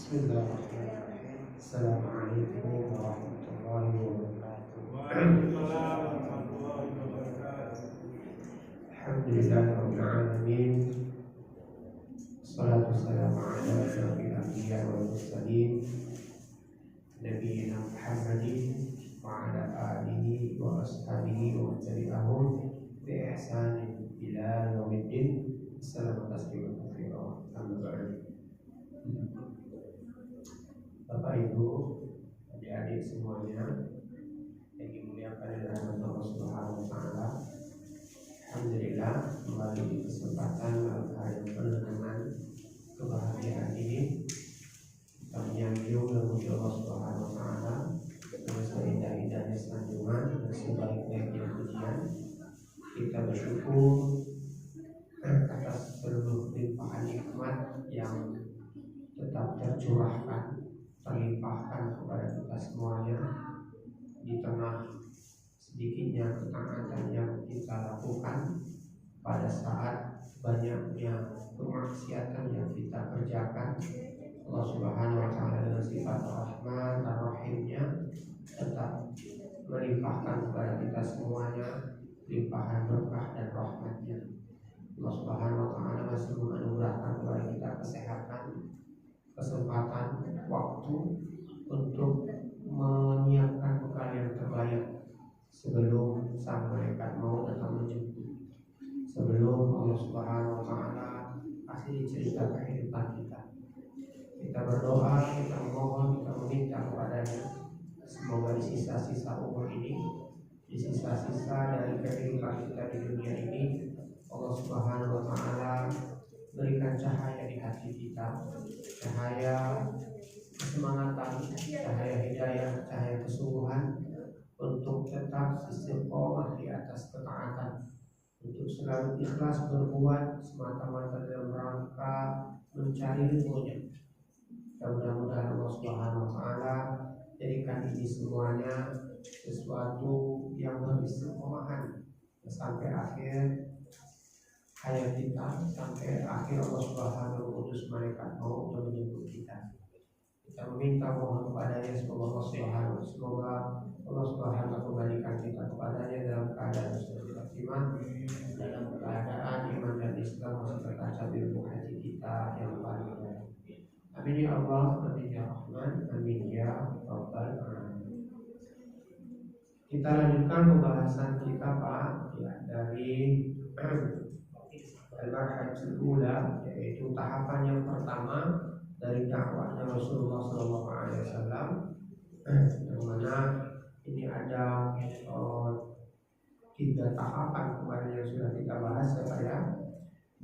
Bismillahirrahmanirrahim. Assalamualaikum warahmatullahi wabarakatuh. Waalaikumsalam warahmatullahi wabarakatuh. Alhamdulillahirabbil alamin. Wassalatu wassalamu ala asyrofil anbiya'i wal mursalin nabiyina Muhammadin wa ala alihi wa ashabihi wa man tabi'ahum bi ihsanin ila yaumiddin. Assalamualaikum warahmatullahi wabarakatuh. Bapak Ibu, adik-adik semuanya yang dimuliakan oleh Allah Subhanahu wa taala. Alhamdulillah, kembali di kesempatan yang penuh dengan kebahagiaan ini kita menyanjung memuji Allah Subhanahu wa taala dengan seindah-indahnya sanjungan dan sebaik-baiknya pujian. Kita bersyukur atas seluruh limpahan nikmat yang tetap tercurahkan, terlimpahkan kepada kita semuanya di tengah sedikitnya ketaatan yang kita lakukan pada saat banyaknya kemaksiatan yang kita kerjakan. Allah Subhanahu wa taala dengan sifat Rahman dan Rahimnya tetap melimpahkan kepada kita semuanya limpahan berkah dan rahmatnya. Allah Subhanahu wa taala masih menganugerahkan kepada kita kesehatan, kesempatan, waktu untuk menyiapkan bekal yang terbaik sebelum sang malaikat maut datang menjemput. Sebelum Allah Subhanahu wa taala kasih cerita kehidupan kita. Kita berdoa, kita memohon, kita meminta kepadanya semoga di sisa-sisa umur ini, di sisa-sisa dari kehidupan kita di dunia ini, Allah Subhanahu wa taala berikan cahaya di hati kita, cahaya kesemangatan, cahaya hidayah, cahaya kesungguhan untuk tetap istiqomah di atas ketaatan, untuk selalu ikhlas berbuat semata-mata dalam rangka mencari ridhonya. Dan mudah-mudahan Allah Subhanahu wa taala jadikan ini semuanya sesuatu yang beristiqomahan sampai akhir hayat kita, sampai akhir Allah Subhanahu wa taala malaikat maut untuk menjemput kita. Kita meminta mohon kepadanya semoga Allah Subhanahu kembalikan kita kepadanya dalam keadaan sudah kita terima, dalam keadaan iman dan Islam masih tertancap di lubuk hati kita yang paling dalam. Amin ya Allah, amin ya Rahman, amin ya Rabbal alamin. Kita lanjutkan pembahasan kita Pak ya, dari al-marhalatul ula, yaitu tahapan yang pertama dari dakwahnya Rasulullah SAW, yang mana ini ada 3 tahapan kemarin yang sudah kita bahas ya.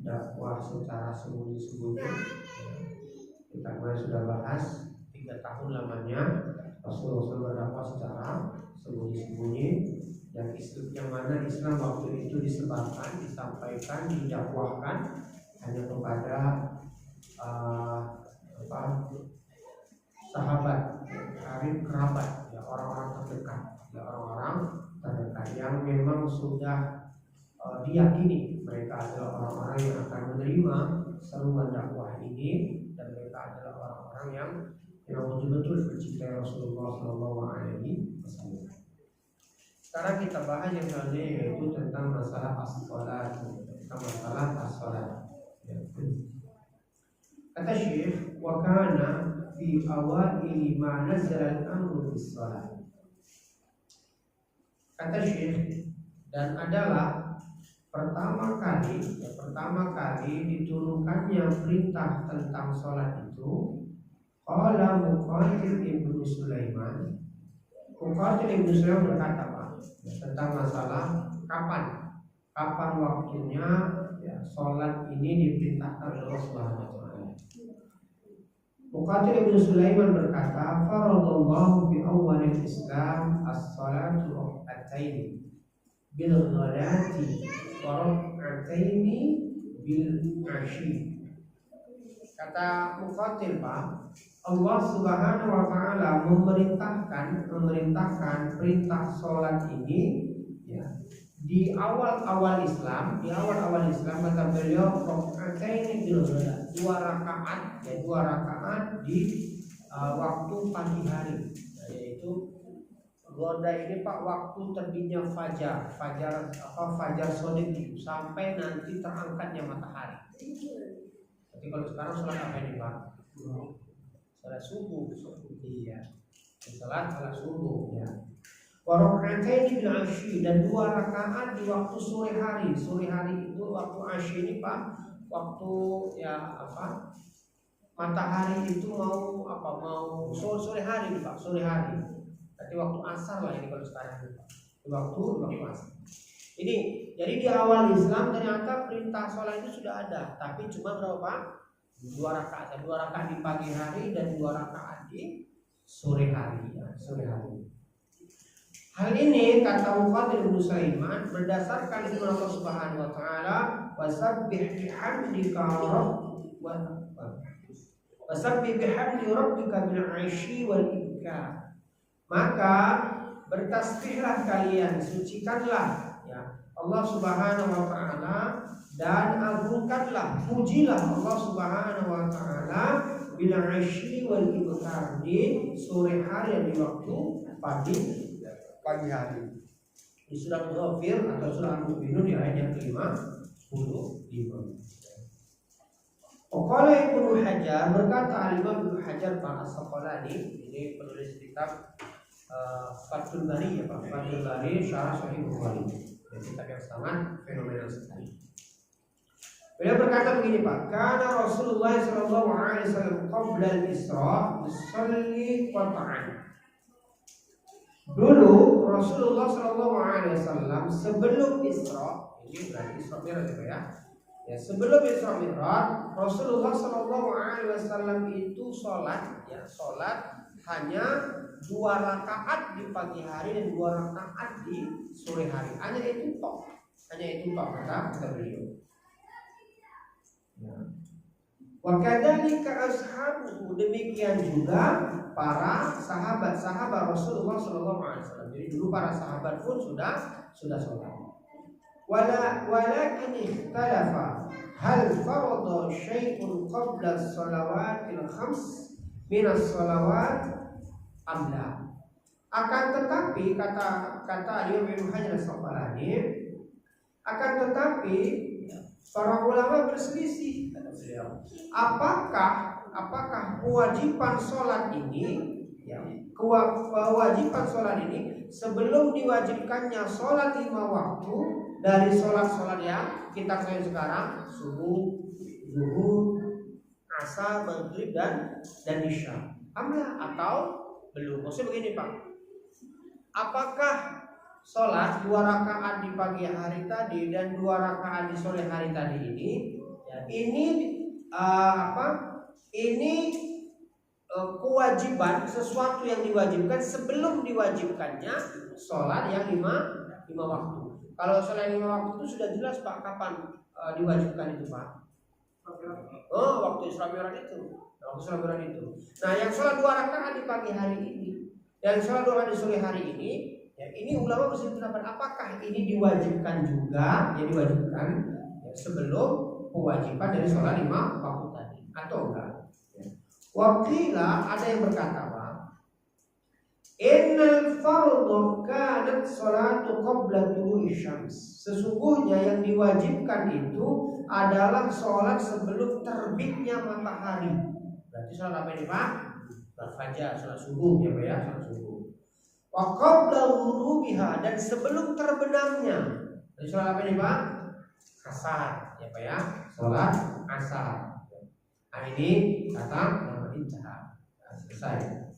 Dakwah secara sembunyi-sembunyi, kita kemarin sudah bahas 3 tahun lamanya Rasulullah SAW berdakwah secara sembunyi-sembunyi, dan yang mana Islam waktu itu disebarkan, disampaikan, didakwahkan hanya kepada sahabat, karib, kerabat, ya, orang-orang terdekat, ya, orang-orang terdekat yang memang sudah diyakini mereka adalah orang-orang yang akan menerima seruan dakwah ini, dan mereka adalah orang-orang yang betul-betul mencintai Rasulullah SAW. Sekarang kita bahas yang selanjutnya, yaitu tentang masalah as-salat, tentang masalah as-salat. Kata Syekh, wa kana fi awaili ma nazala al-amru bis-salat. Kata Syekh, dan adalah pertama kali diturunkannya perintah tentang salat itu, qala Muqatil ibnu Sulaiman. Muqatil ibnu Sulaiman berkata Pak, tentang masalah kapan waktunya ya, salat ini diperintahkan oleh Allah Subhanahu wa taala. Muqatil ibnu Sulaiman berkata, faradallahu fi awwalil Islam as-salatu rak'ataini bil ghadati wa rak'ataini bil 'ashi. Kata Muqatil Pak, Allah Subhanahu wa taala memerintahkan perintah salat ini ya di awal-awal Islam kata beliau raka'ataini bil ghada, 2 rakaat di waktu pagi hari, yaitu ghada ini Pak waktu terbitnya fajar shadiq sampai nanti terangkatnya matahari. Jadi kalau sekarang sholat apa ini Pak? Sholat subuh. Iya. Sholat subuh ya. Wa raka'ataini bil 'ashyi, dan 2 rakaat di waktu sore hari. Sore hari itu waktu 'ashyi ini Pak, waktu matahari itu mau sore hari nih Pak, sore hari. Berarti waktu asar lah ini kalau sekarang ini Pak. Waktu asar. Ini jadi di awal Islam ternyata perintah sholat itu sudah ada, tapi cuma berapa Pak? 2 rakaat. 2 rakaat di pagi hari dan 2 rakaat di sore hari ya, sore hari. Hal ini kata Mufaddil bin Sulaiman berdasarkan firman Allah Subhanahu wa taala, "Wasabbih bihamdika rabbika bil 'ashyi wal ibkar." Maka bertasbihlah kalian, sucikanlah ya Allah Subhanahu wa taala dan agungkanlah, pujilah Allah Subhanahu wa taala bil 'ashyi wal ibkar, di sore hari dan di waktu pagi hari. Di surah Ghafir atau surah Al-Mu'minun di ayat yang ke-55. Qala Ibnu Hajar, berkata Al-Imam Ibnu Hajar Al-Asqalani, ini penulis kitab Fathul Bari ya Pak, Fathul Bari Syarah Sahih Bukhari. Kitab yang sangat fenomenal sekali. Beliau berkata begini Pak, karena Rasulullah sallallahu alaihi wasallam qabla al-Isra yusalli qat'an. Dulu Rasulullah sallallahu alaihi wasallam sebelum Isra, ini berarti Isra Mi'raj ya. Ya, sebelum Isra Mi'raj, Rasulullah sallallahu alaihi wasallam itu sholat hanya 2 rakaat di pagi hari dan 2 rakaat di sore hari. Hanya itu tok kata beliau. Ya. Wa kadzalika ashabuhu, demikian juga para sahabat Rasulullah sallallahu alaihi wasallam. Jadi dulu para sahabat pun sudah sholat. Walakin ikhtalafa hal farada syai'un qabla as-salawatil khams min as-salawat am la. Akan tetapi kata Ibnu Hajar Al-Asqalani, akan tetapi para ulama berselisih kata beliau. Apakah kewajiban sholat ini sebelum diwajibkannya sholat 5 waktu dari sholat yang kita ketahui sekarang, subuh, zuhur, asar, maghrib dan isya, amla atau belum? Maksudnya begini Pak, apakah sholat 2 rakaat di pagi hari tadi dan 2 rakaat di sore hari tadi ini ya, kewajiban, sesuatu yang diwajibkan sebelum diwajibkannya sholat yang 5 waktu. Kalau sholat 5 waktu itu sudah jelas Pak, kapan diwajibkan itu Pak? Waktu Isra Mi'raj itu. Nah, yang sholat 2 rakaat di pagi hari ini, yang sholat 2 rakaat di sore hari ini, ya, ini ulama berselisih pendapat apakah ini diwajibkan juga, ya diwajibkan ya, sebelum kewajiban dari sholat 5 waktu tadi atau enggak? Wakilah ada yang berkata Pak, innal fardhu kanat sholatu qabla tulu'i syams. Sesungguhnya yang diwajibkan itu adalah sholat sebelum terbitnya matahari. Berarti sholat apa ini Pak? Sholat fajar, sholat subuh ya Pak ya, sholat subuh. Wa qabla ghurubiha, dan sebelum terbenamnya. Jadi sholat apa ini Pak? Asar ya Pak ya, sholat asar. Nah ini kata intihar, selesai.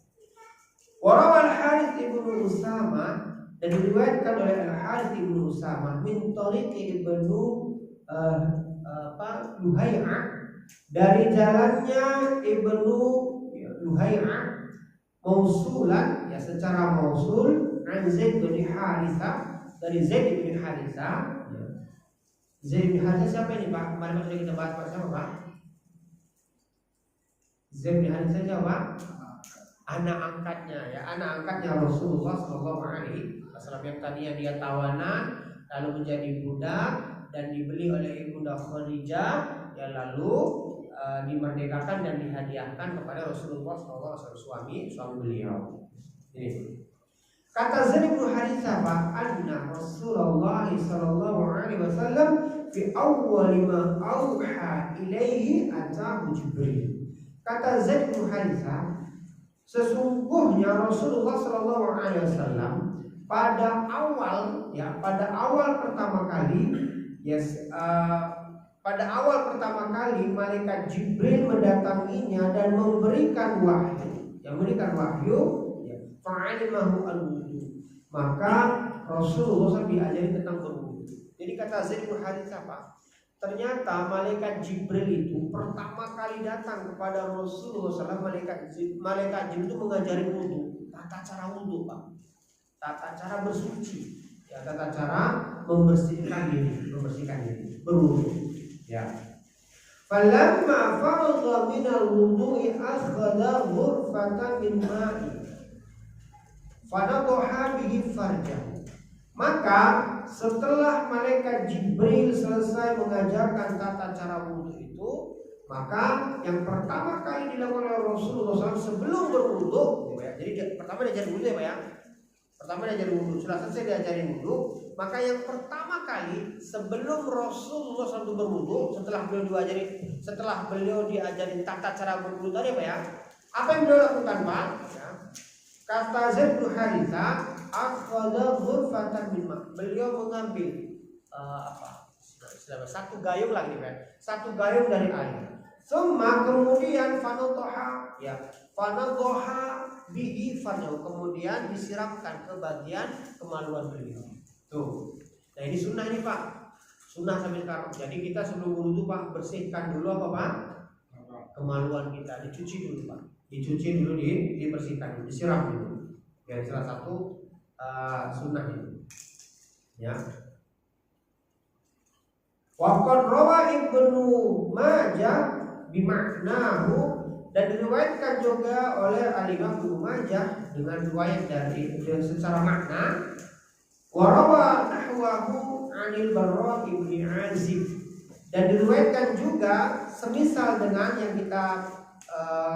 Warawal Harits ibnu Usama, dan diriwayatkan oleh Al Harits ibnu Usama min tariqi ibnu Luhai'ah, dari jalannya ibnu Luhai'ah mausulan ya, secara mausul an Zaid bin Haritsah, dari Zaid bin Haritsah ya. Zaid bin Haritsah siapa ini Pak? Kemarin sudah kita bahas Pak, siapa Pak? Zaid bin Haritsah siapa? Anak angkatnya Rasulullah sallallahu alaihi wasallam, yang tadinya dia tawanan lalu menjadi budak dan dibeli oleh Ibunda Khadijah, ya lalu dimerdekakan dan dihadiahkan kepada Rasulullah SAW, suami beliau. Ini kata Zaid bin Harithah, anna Rasulullah sallallahu alaihi wasallam fi awwal ma auha ilaihi atahu Jibril. Kata Zaid bin Harithah, sesungguhnya Rasulullah sallallahu alaihi wasallam pada awal pertama kali pada awal pertama kali malaikat Jibril mendatanginya dan memberikan wahyu, fa'alimahu al-wudu, maka Rasulullah SAW diajari tentang berwudu. Jadi kata Zaid bin Harithah, ternyata malaikat Jibril itu pertama kali datang kepada Rasulullah SAW, malaikat Jibril itu mengajari wudu, tata cara wudu, tata cara bersuci, ya, tata cara membersihkan diri, berwudu, ya. Falamma faragha minal wudu'i akhadha ghurfatan min ma'i fanadhaha bihi farjahu. Maka setelah malaikat Jibril selesai mengajarkan tata cara wudu itu, maka yang pertama kali dilakukan oleh Rasulullah SAW sebelum berwudu, jadi pertama diajarin wudu ya Pak ya. Pertama diajarin wudu, setelah selesai diajarin wudu, maka yang pertama kali sebelum Rasulullah SAW berwudu, setelah beliau diajarin tata cara berwudu tadi Pak ya, apa yang beliau lakukan Pak? Ya. Kata Zaid bin Harithah, akhadha ghurfatan min ma'. Beliau mengambil satu gayung lagi nih, satu gayung dari air. Kemudian fanadhaha bihi farjahu, kemudian disiramkan ke bagian kemaluan beliau. Tuh. Nah ini sunnah ini Pak. Sunnah sambil sekarang. Jadi kita sebelum wudu Pak, bersihkan dulu apa Pak? Kemaluan kita, dicuci dulu Pak. Dicuci dulu, dibersihkan dulu, disiram dulu. Ya, salah satu sunnah itu. Ya. Waqad rawa Ibnu Majah bimaknahu, dan diriwayatkan juga oleh Al-Imam Ibnu Majah dengan riwayat dengan secara makna. Wa rawa nahwahu 'anil Barra ibn Azib, dan diriwayatkan juga semisal dengan yang kita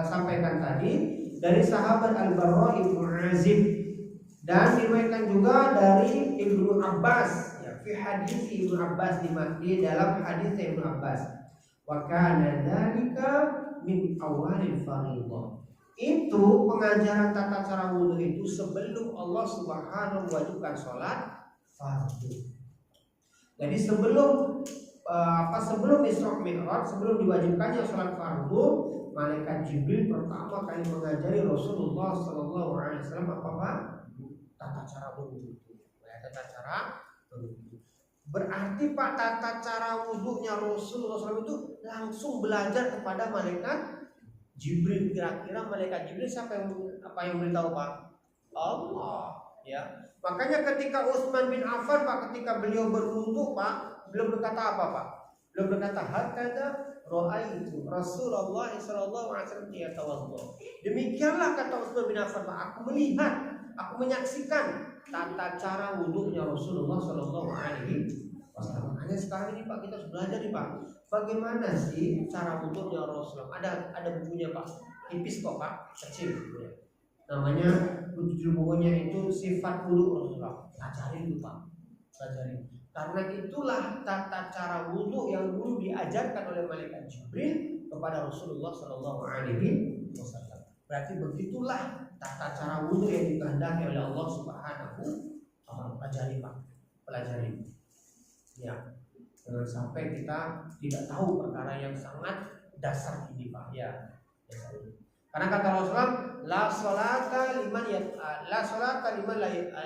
sampaikan tadi dari sahabat Al-Barra ibn Azib, dan diriwayatkan juga dari Ibnu Abbas, ya, fi hadis Ibnu Abbas, di dalam hadis Ibnu Abbas, wa kana dzalika min awalil fardhah. Itu pengajaran tata cara wudu itu sebelum Allah Subhanahu wajibkan sholat fardu. Jadi sebelum Isra Mi'raj, sebelum diwajibkannya sholat fardu, malaikat Jibril pertama kali mengajari Rasulullah SAW apa? Tata cara wudu. Tata cara wudu. Berarti Pak, tata cara wudunya Rasulullah SAW itu langsung belajar kepada malaikat Jibril. Kira-kira malaikat Jibril siapa yang beritahu Pak? Allah. Ya. Makanya ketika Utsman bin Affan Pak, ketika beliau berwudu Pak, beliau berkata apa Pak? Beliau berkata, hakada ra'aitu Rasulullah sallallahu alaihi wasallam yatawaddo. Demikianlah kata Utsman bin Affan Pak, aku menyaksikan tata cara wudunya Rasulullah sallallahu alaihi wasallam. Makanya sekarang ini Pak, kita harus belajar nih Pak, bagaimana sih cara wudunya Rasulullah. Ada bukunya Pak, tipis kok Pak, kecil bukunya. Namanya judul bukunya itu Sifat Wudu Rasulullah. Pelajari itu Pak, pelajari. Karena itulah tata cara wudu yang dulu diajarkan oleh malaikat Jibril kepada Rasulullah sallallahu alaihi wasallam. Berarti begitulah tata cara wudu yang dikehendaki oleh Allah Subhanahu wa taala. Pelajari Pak, pelajari. Ya, jangan sampai kita tidak tahu perkara yang sangat dasar ini Pak. Ya, dasar ini. Karena kata Rasulullah, la sholata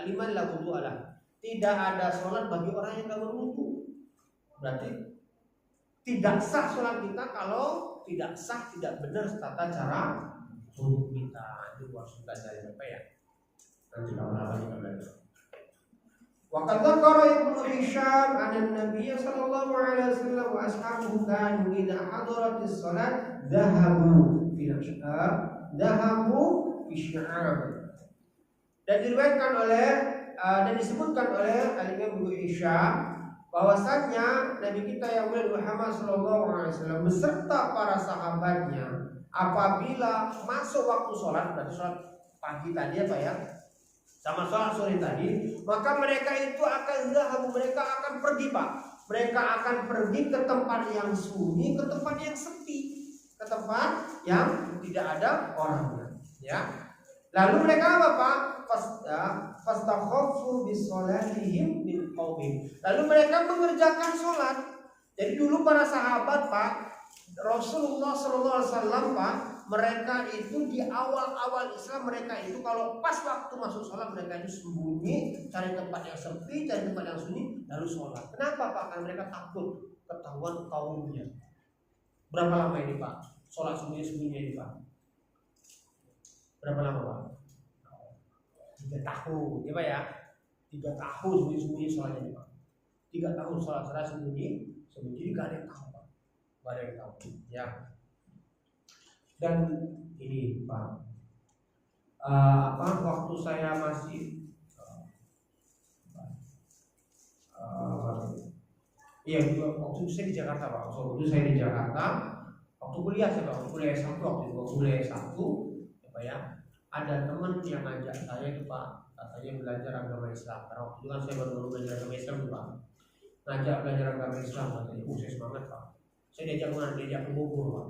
liman la wudu'alah. Tidak ada sholat bagi orang yang tidak berwudu. Berarti tidak sah sholat kita kalau tidak sah, tidak benar tata cara wudu kita. Itu harus belajar apa ya? Nanti lama-lama kita belajar. Wa qad dzakara Ibnu Hisham anna Nabiy sallallahu alaihi wasallam wa ashabuhu kanu idza hadaratis shalat dhahabu fi sya'ab. Dan diriwayatkan oleh dan disebutkan oleh Al-Imam Ibnu Hisham bahwasanya Nabi kita yang mulia Muhammad SAW beserta para sahabatnya apabila masuk waktu sholat, berarti sholat pagi tadi apa ya, sama sholat sore tadi, maka mereka itu mereka akan pergi Pak. Mereka akan pergi ke tempat yang sunyi, ke tempat yang sepi, ke tempat yang tidak ada orangnya. Ya. Lalu mereka apa Pak? Fastakhafu bisolatihim min qaumihim. Lalu mereka mengerjakan sholat. Jadi dulu para sahabat Pak, Rasulullah SAW Pak, mereka itu di awal-awal Islam mereka itu kalau pas waktu masuk sholat mereka itu sembunyi, cari tempat yang sepi, cari tempat yang sunyi, lalu sholat. Kenapa Pak? Karena mereka takut ketahuan kaumnya. Berapa lama ini Pak? Sholat sembunyi-sembunyi ini Pak? Berapa lama Pak? 3 tahun, ya Pak ya? 3 tahun sembunyi-sembunyi sholatnya ini Pak. 3 tahun sholat sembunyi, jadi gak ada yang tahu Pak. Gak ada yang tahu, ya. Dan ini Pak, waktu saya masih waktu saya di Jakarta Pak. Waktu saya di Jakarta, waktu kuliah saya Pak, waktu kuliah S1 ya Pak ya. Ada teman yang ngajak saya itu Pak, katanya belajar agama Islam. Karena waktu itu kan saya baru belajar agama Islam Pak. Ngajak belajar agama Islam katanya, saya semangat Pak. Saya diajak mana? Diajak ke Bogor Pak.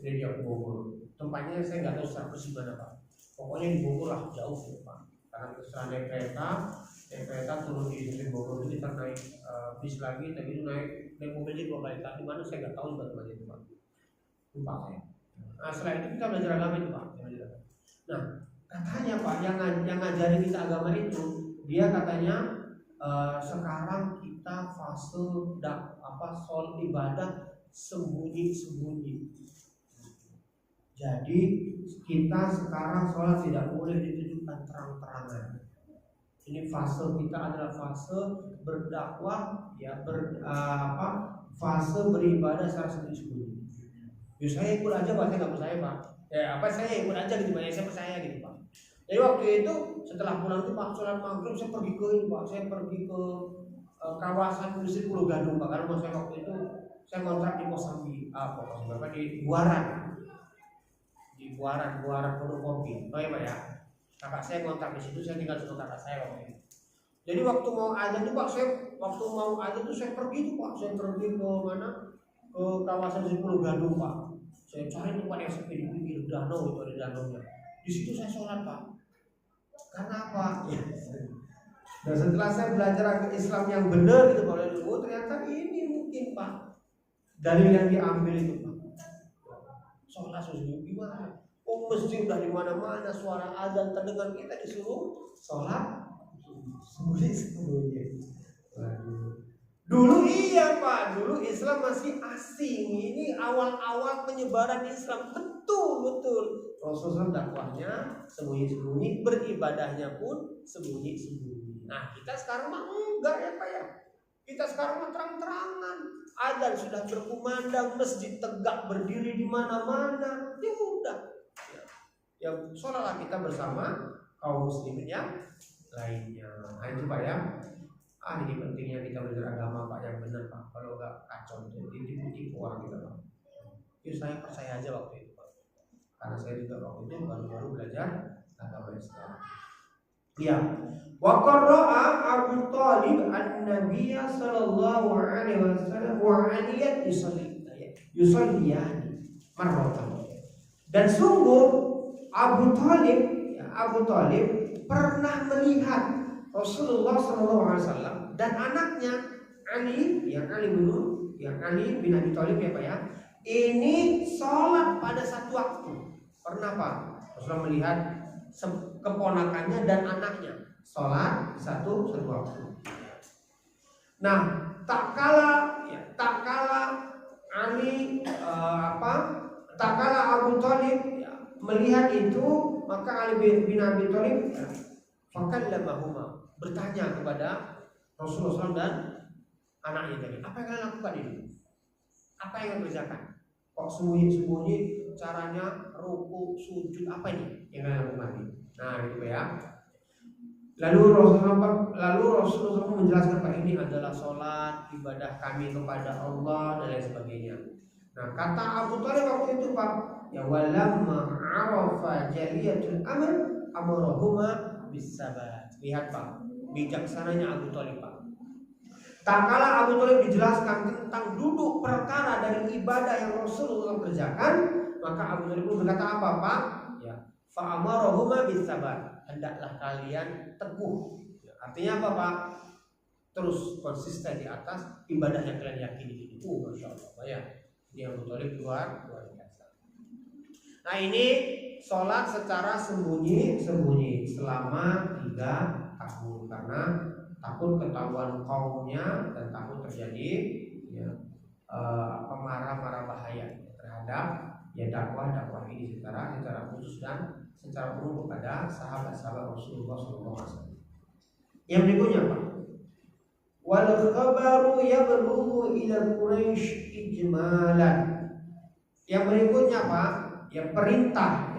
Dia Bogor. Tempatnya saya nggak tahu secara persis mana Pak. Pokoknya di Bogor lah, jauh gitu Pak. Karena setelah naik kereta turun di stasiun Bogor itu kita naik bis lagi, tapi itu naik mobil 2 kali. Di mana saya nggak tahu juga tempatnya itu Pak. Lupa saya. Nah setelah itu kita belajar agama itu Pak. Nah katanya Pak yang ngajarin kita agama itu, dia katanya sekarang kita fase soal ibadah sembunyi-sembunyi. Jadi kita sekarang sholat tidak boleh ditunjukkan terang-terangan. Ini fase kita adalah fase berdakwah, ya fase beribadah secara sembunyi-sembunyi. Ya saya ikut aja Pak, saya nggak percaya Pak. Saya ikut aja gitu Pak, saya percaya gitu Pak. Jadi waktu itu setelah pulang itu Pak sholat maghrib saya pergi ke ini Pak, saya pergi ke kawasan industri Pulau Gadung Pak, karena saya waktu itu saya kontrak di di Buaran Pondok Kopi. Oh iya Pak ya. Kakak saya kontrak di situ, saya tinggal sama kakak saya waktu itu. Jadi waktu mau azan tuh Pak, saya pergi tuh Pak, saya pergi ke mana? Ke kawasan Pulau Gadung Pak. Saya cari tempat yang sepi di pinggir danau, itu ada danaunya. Di situ saya sholat Pak. Karena apa? Dan setelah saya belajar agama Islam yang benar gitu Pak, ternyata ini mungkin Pak dalil yang diambil itu Pak. Sholat sembunyi gimana? Masjid udah di mana-mana, suara azan terdengar, kita disuruh sholat sembunyi-sembunyi. Dulu iya Pak, dulu Islam masih asing. Ini awal-awal penyebaran Islam, betul. Rasulullah dakwahnya sembunyi-sembunyi, beribadahnya pun sembunyi-sembunyi. Nah kita sekarang mah enggak ya Pak ya. Kita sekarang mah terang-terangan. Azan sudah berkumandang, masjid tegak berdiri di mana-mana. Ya udah. Ya sholatlah kita bersama kaum muslimin yang lainnya. Nah itu Pak ya. Ini pentingnya kita belajar agama Pak yang benar Pak. Kalau enggak kacau itu ditipu-tipu orang kita Pak. Itu saya percaya aja waktu itu Pak. Karena saya juga waktu itu baru-baru belajar agama Islam. Ya. Wa qara'a Abu Thalib an-Nabiy sallallahu alaihi wasallam wa aliyat yusalliyani marratan. Dan sungguh Abu Thalib pernah melihat Rasulullah sallallahu alaihi wasallam dan anaknya Ali bin Abi Thalib ya Pak ya. Ini sholat pada satu waktu. Pernah Pak Rasulullah melihat keponakannya dan anaknya sholat satu waktu. Nah, tak kala Abu Thalib melihat itu, maka Ali bin Abi Thalib fakallamahuma, bertanya kepada Rasulullah SAW dan anaknya tadi, apa yang kalian lakukan ini? Apa yang kalian kerjakan? Kok sembunyi-sembunyi, caranya ruku, sujud, apa ini yang kalian lakukan ini? Nah itu ya. Lalu Rasulullah menjelaskan bahwa ini adalah sholat, ibadah kami kepada Allah dan lain sebagainya. Nah, kata Abu Thalib waktu itu Pak, ya walamma arafa jaliyatul amr amarahuma bisabat. Lihat Pak, bijaksananya Abu Thalib Pak. Tak kala Abu Thalib dijelaskan tentang duduk perkara dari ibadah yang Rasulullah kerjakan, maka Abu Thalib pun berkata apa Pak? Ya, fa amarahuma bisabat. Hendaklah kalian teguh. Artinya apa Pak? Terus konsisten di atas ibadah yang kalian yakini ini. Masya Allah Pak ya. Ini Abu Thalib luar biasa. Nah ini sholat secara sembunyi selama 3 tahun karena takut ketahuan kaumnya dan takut terjadi ya, marah bahaya terhadap ya dakwah ini secara khusus dan secara umum kepada sahabat-sahabat Rasulullah SAW. Yang berikutnya Pak, wal khabaru yablughu ila Quraisy ijmalan. Yang berikutnya Pak, ya perintah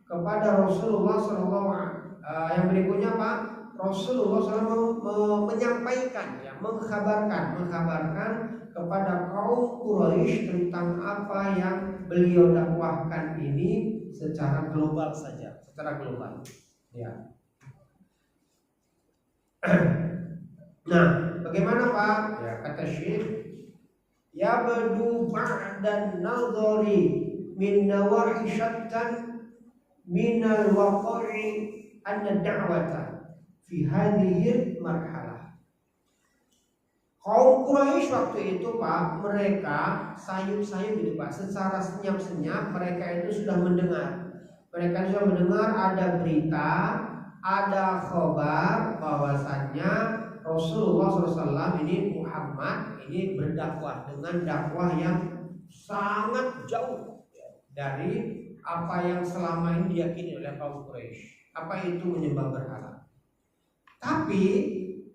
kepada Rasulullah SAW. Yang berikutnya Pak, Rasulullah SAW menyampaikan, ya, mengkabarkan kepada kaum Quraisy tentang apa yang beliau dakwahkan ini secara global saja, secara global. Ya. Nah, bagaimana Pak? Ya, kata Syekh, ya badu ba'dan nadhari min nawahi syattan min al-waqi' anna da'wata fi hadhihi marhalah. Kaum Quraisy waktu itu Pak, mereka sayup-sayup gitu Pak, secara senyap-senyap mereka itu sudah mendengar. Mereka sudah mendengar ada berita, ada kabar bahwasannya Rasulullah SAW ini Muhammad ini berdakwah dengan dakwah yang sangat jauh dari apa yang selama ini diyakini oleh kaum Quraisy. Apa itu menyembah berhala. Tapi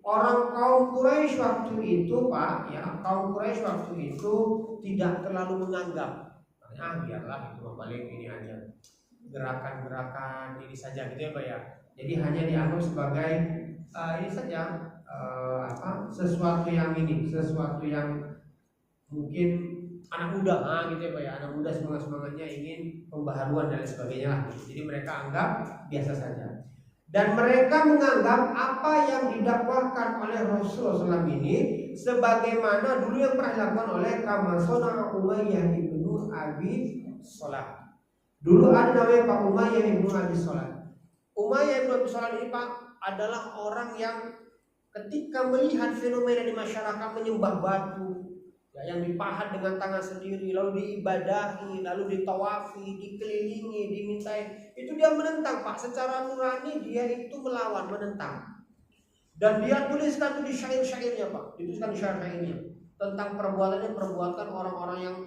orang kaum Quraisy waktu itu Pak, ya kaum Quraisy waktu itu tidak terlalu menganggap, biarlah itu paling ini aja gerakan-gerakan ini saja gitu ya Pak ya. Jadi hanya dianggap sebagai ini saja sesuatu yang mungkin anak muda gitu ya Pak ya. Anak muda semangatnya ingin pembaharuan dan sebagainya lah. Jadi mereka anggap biasa saja. Dan mereka menganggap apa yang didakwahkan oleh Rasulullah SAW ini sebagaimana dulu yang pernah dilakukan oleh Kamasona Umayyah ibnu Abi Salah. Dulu ada namanya Pak Umayyah ibnu Abi Salah. Umayyah ibnu Abi Salah ini Pak adalah orang yang ketika melihat fenomena di masyarakat menyembah batu, ya, yang dipahat dengan tangan sendiri, lalu diibadahi, lalu ditawafi, dikelilingi, dimintai, itu dia menentang Pak. Secara nurani dia itu melawan, menentang. Dan dia tuliskan itu di syair-syairnya Pak, dituliskan di syair-syairnya tentang perbuatan orang-orang yang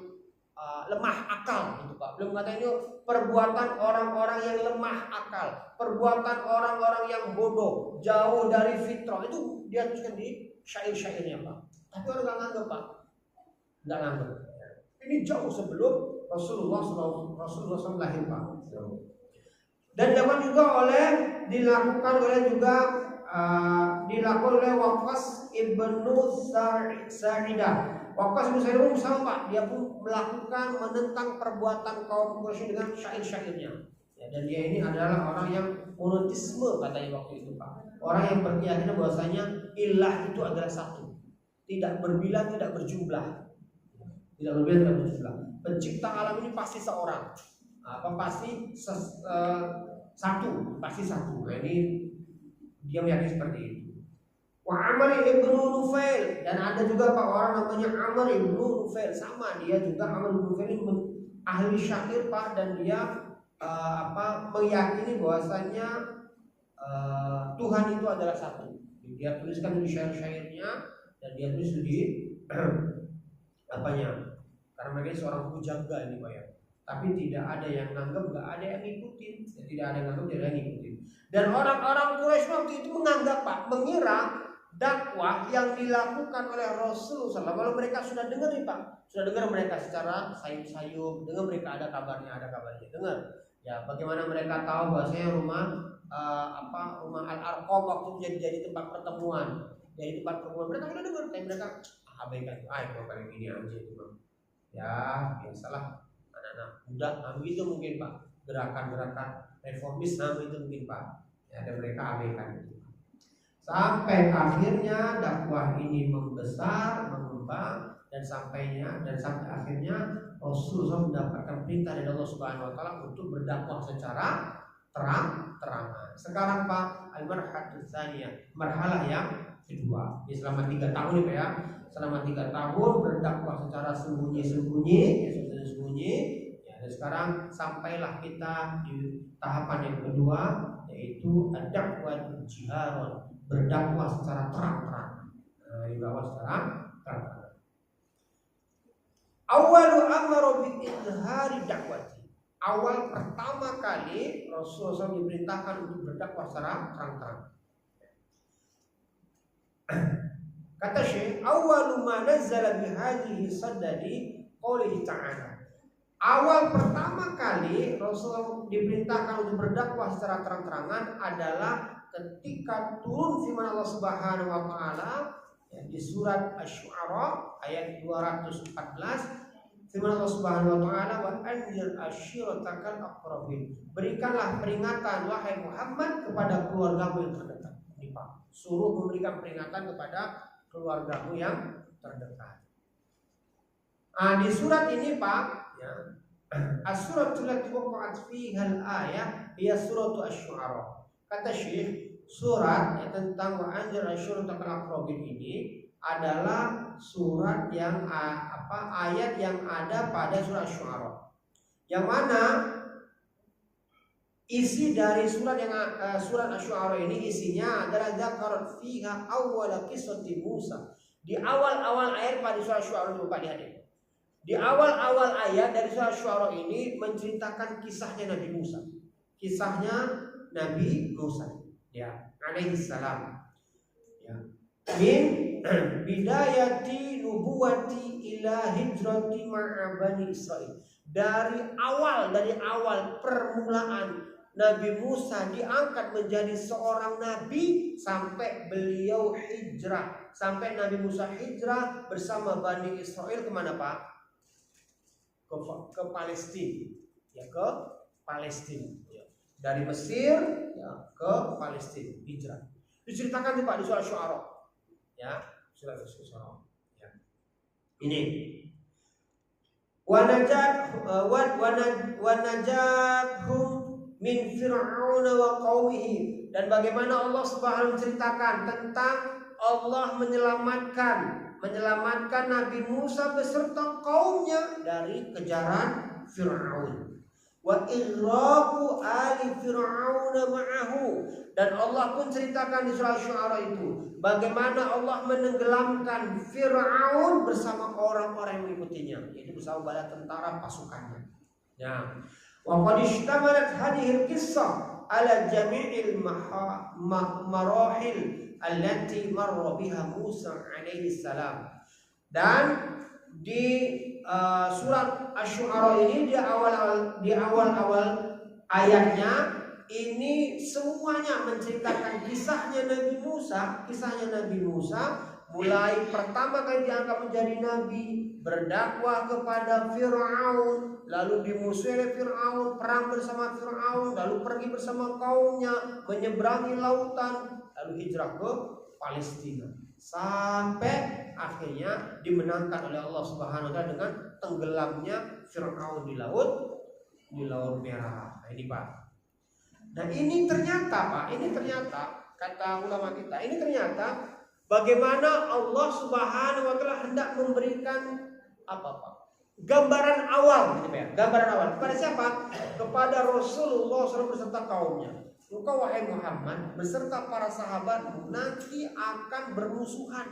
lemah akal gitu Pak. Belum kata ini perbuatan orang-orang yang lemah akal, perbuatan orang-orang yang bodoh, jauh dari fitrah, itu dia tuliskan di syair-syairnya Pak. Tapi orang nggak nganggap Pak. Nggak nganggap. Ini jauh sebelum Rasulullah SAW lahir Pak. Dan dilakukan oleh Waqqas ibnu Sa'idah. Waqqas ibnu Sa'idah pun sama Pak. Dia pun melakukan menentang perbuatan kaum Quraisy dengan syair-syairnya. Ya, dan dia ini adalah orang yang monotisme katanya waktu itu Pak. Orang yang berkeyakinan bahwasanya ilah itu adalah satu, tidak berbilang, tidak berjumlah. Tidak lebih tidak berjumlah. Pencipta alam ini pasti seorang. Pasti satu. Nah, ini dia meyakini seperti itu. Wa Amr ibnu Nufail, dan ada juga Pak orang namanya Amr ibnu Nufail, sama dia juga Amr ibnu Nufail ini ahli syair Pak, dan dia meyakini bahwasanya Tuhan itu adalah satu. Dia tuliskan di syair-syairnya dan dia tulis di karena mereka seorang pujangga ini Pak ya. Tapi tidak ada yang nganggap, nggak ada yang ngikutin. Tidak ada yang nganggap, tidak ada yang ngikutin. Dan orang-orang Quraisy waktu itu menganggap Pak, mengira dakwah yang dilakukan oleh Rasulullah SAW. Kalau mereka sudah dengar nih Pak, sudah dengar mereka secara sayup-sayup, dengar mereka ada kabarnya, dengar. Ya, bagaimana mereka tahu bahwasanya rumah rumah Al-Arqam waktu jadi tempat pertemuan. Jadi tempat pertemuan mereka sudah dengar, tapi mereka abaikan. Cuma paling gini aja itu, Bang. Ya, biasalah anak-anak muda, itu mungkin Pak. Gerakan-gerakan reformis itu mungkin Pak. Ya, dan mereka abaikan itu. Sampai akhirnya dakwah ini membesar, mengembang dan sampai akhirnya Rasulullah mendapatkan perintah dari Allah Subhanahu wa taala untuk berdakwah secara terang-terangan. Sekarang Pak, al-marhatus tsaniyah, marhalah yang kedua. Ini selama 3 tahun nih Pak ya. Selama 3 tahun berdakwah secara sembunyi-sembunyi. Ya, dan sekarang sampailah kita di tahapan yang kedua, yaitu ad-da'wah jiharon, berdakwah secara terang-terangan. Dibawa secara terang-terangan. Awalu amara bil izhari dakwati. Awal pertama kali Rasulullah SAW diperintahkan untuk berdakwah secara terang-terangan. Kata Syekh, awalu ma nazzala bi hadhihi saddadi qoulihi ta'ala. Awal pertama kali Rasulullah diperintahkan untuk berdakwah secara terang-terangan adalah ketika turun firman Allah Subhanahu wa taala di surat Asy-Syu'ara ayat 214, firman Allah Subhanahu wa taala, wa anzir ashiratakal aqrabin. Berikanlah peringatan wahai Muhammad kepada keluargamu yang terdekat. Ini Pak, suruh memberikan peringatan kepada keluargamu yang terdekat. Di surat ini Pak, ya, as-suratul lati waqa'at fiha al-ayah hiya suratu Asy-Syu'ara. Kata Syekh, surat yang tentang wa anzir ashiratakal aqrabin ini adalah surat yang ayat yang ada pada surat Asy-Syu'ara. Yang mana isi dari surat surat Asy-Syu'ara ini isinya adalah dzakarat fiha awwala qissati Musa. Di awal-awal ayat pada surat Asy-Syu'ara itu Pak lihat. Di awal-awal ayat dari surat Asy-Syu'ara ini menceritakan kisahnya Nabi Musa. Kisahnya Nabi Musa, ya, alaihi salam. Ya. Min bidayati nubuwati ila hijrati ma'a bani Israil. Dari awal permulaan Nabi Musa diangkat menjadi seorang nabi sampai beliau hijrah, sampai Nabi Musa hijrah bersama Bani Israel kemana Pak? Ke Palestina, ya, ke Palestina. Ya. Dari Mesir ya, ke Palestina hijrah. Diceritakan tuh Pak di surah Asy-Syu'ara. Ya, surah Asy-Syu'ara. Ya. Ini wa najathum min fir'aun wa qaumihi, dan bagaimana Allah Subhanahu menceritakan tentang Allah menyelamatkan Nabi Musa beserta kaumnya dari kejaran Fir'aun. Wa ighraqu ali fir'aun ma'ahu, dan Allah pun ceritakan di surah Asy-Syu'ara itu bagaimana Allah menenggelamkan Fir'aun bersama orang-orang yang mengikutinya, yaitu bersama bala tentara pasukannya. Ya. Wa qad ishtamalat hadhihi al-qissah ala jami'il marahil allati marra biha Musa alaihi salam. Dan di surat Asy-Syu'ara ini di awal ayatnya ini semuanya menceritakan kisahnya Nabi Musa mulai pertama kali diangkat menjadi nabi, berdakwah kepada Fir'aun, lalu dimusuhi oleh Fir'aun, perang bersama Fir'aun, lalu pergi bersama kaumnya, menyeberangi lautan, lalu hijrah ke Palestina, sampai akhirnya dimenangkan oleh Allah Subhanahu wa taala dengan tenggelamnya Fir'aun di laut Merah. Nah, ini Pak. Nah, ini ternyata kata ulama kita, ini ternyata bagaimana Allah Subhanahu wa taala hendak memberikan gambaran awal, gitu ya. Gambaran awal kepada siapa? Kepada Rasulullah SAW beserta kaumnya. Engkau wahai Muhammad beserta para sahabatmu nanti akan bermusuhan.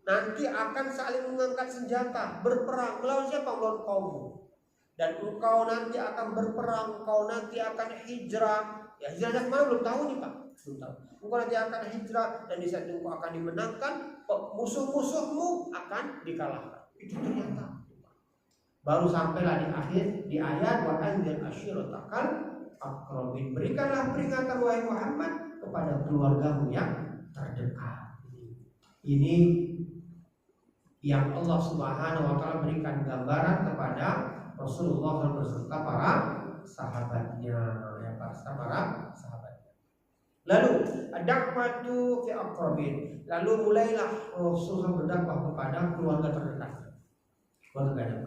Nanti akan saling mengangkat senjata, berperang melawan siapa? Melawan kaummu. Dan engkau nanti akan berperang, engkau nanti akan hijrah. Ya, hijrah kemana belum tahu nih Pak. Belum tahu. Engkau nanti akan hijrah dan di saat engkau akan dimenangkan, musuh-musuhmu akan dikalahkan. Itu ternyata. Baru sampailah di ayat wa anzir ashiratakal aqrabin. Berikanlah peringatan wahai Muhammad kepada keluargamu yang terdekat. Ini yang Allah Subhanahu wa taala berikan gambaran kepada Rasulullah SAW beserta para sahabatnya, para sahabatnya. Lalu ad-da'watu fi aqrabin. Lalu mulailah Rasulullah berdakwah kepada keluarga terdekat. Keluarga dekat.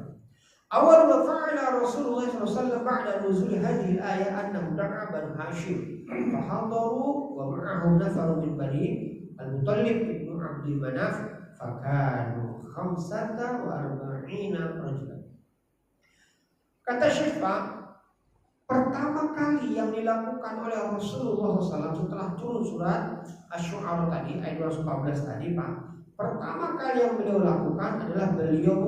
Awal ma fa'ala Rasulullah SAW ba'da nuzul hadhihi al-ayah annahu da'a Banu Hashim fa hadaru wa ma'ahum nafaru min Bani Al-Muttalib ibn Abdul Manaf fa kanu 45 rajulan. Kata Syekh, pertama kali yang dilakukan oleh Rasulullah SAW setelah turun surat Asy-Syu'ara tadi, ayat 214 tadi, Pak, pertama kali yang beliau lakukan adalah beliau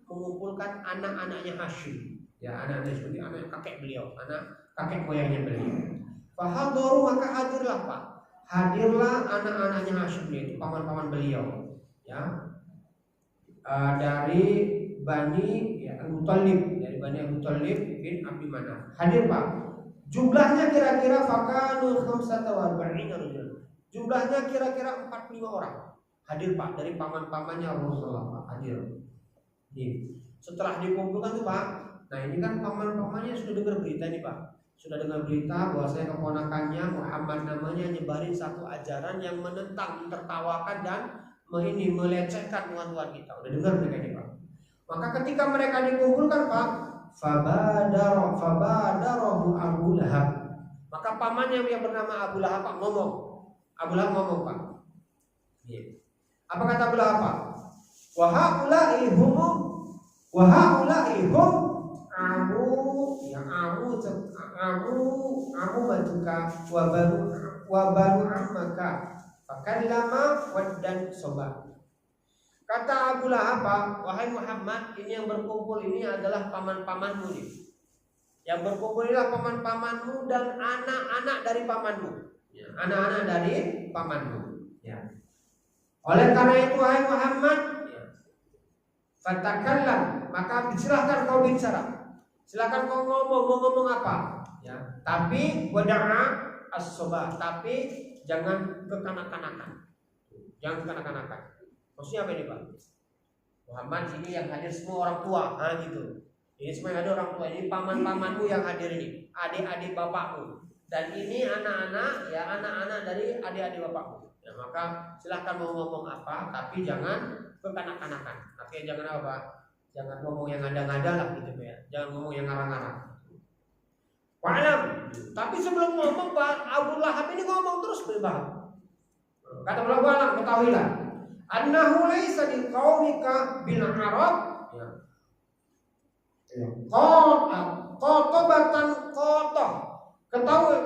mengumpulkan anak-anaknya Hashim, ya, anak-anaknya seperti anak kakek beliau, anak kakek moyangnya beliau. Fahadharu, maka hadirlah, Pak, hadirlah anak-anaknya Hashim, yaitu paman-paman beliau, ya, dari Bani Al-Muttalib, dari Bani Al-Muttalib bin Abdul Manaf. Hadir, Pak. Jumlahnya kira-kira fakanu 45 rajulan. Jumlahnya kira-kira 45 orang. Hadir, Pak, dari paman-pamannya Rasulullah, Pak, hadir. Setelah dikumpulkan tuh, Pak. Nah, ini kan paman-pamannya sudah dengar berita nih, Pak. Sudah dengar berita bahwa saya keponakannya Muhammad namanya nyebarin satu ajaran yang menentang, menertawakan dan melecehkan Tuhan kita. Udah dengar mereka ini, Pak. Maka ketika mereka dikumpulkan, Pak, fabadarahu Abu Lahab. Maka pamannya yang bernama Abu Lahab, Pak, ngomong. Abu Lahab ngomong, Pak. Apa kata Abu Lahab, Pak? Wa haula'i hum amu matuka wa banu ammaka fakallama waddan soba. Kata Abu Lahab, wahai Muhammad, ini yang berkumpul ini adalah paman-pamanmu nih. Yang berkumpul inilah paman-pamanmu dan anak-anak dari pamanmu, ya, anak-anak dari pamanmu, ya. Oleh karena itu, wahai Muhammad, fatakallam, maka silahkan kau bicara, silahkan kau ngomong, mau ngomong apa, ya. Tapi wada'a as-soba, tapi jangan kekanak-kanakan, jangan kekanak-kanakan. Maksudnya apa ini, Pak? Muhammad, ini yang hadir semua orang tua, gitu. Ini semua yang ada orang tua, ini paman-pamanmu yang hadir ini, adik-adik bapakmu, dan ini anak-anak, ya, anak-anak dari adik-adik bapakmu. Ya, maka silahkan mau ngomong apa, tapi jangan kekanak-kanakan. Artinya jangan apa? Jangan ngomong yang ngada-ngada lah, gitu, ya. Jangan ngomong yang ngarang-ngarang. Wa'alam. Tapi sebelum ngomong, Pak, Abu Lahab ini ngomong terus berbahas. Kata Abu Lahab, ketahuilah, annahu laisa li qaumika bil Arab, ya. Qotobatan qotoh. Ketahui,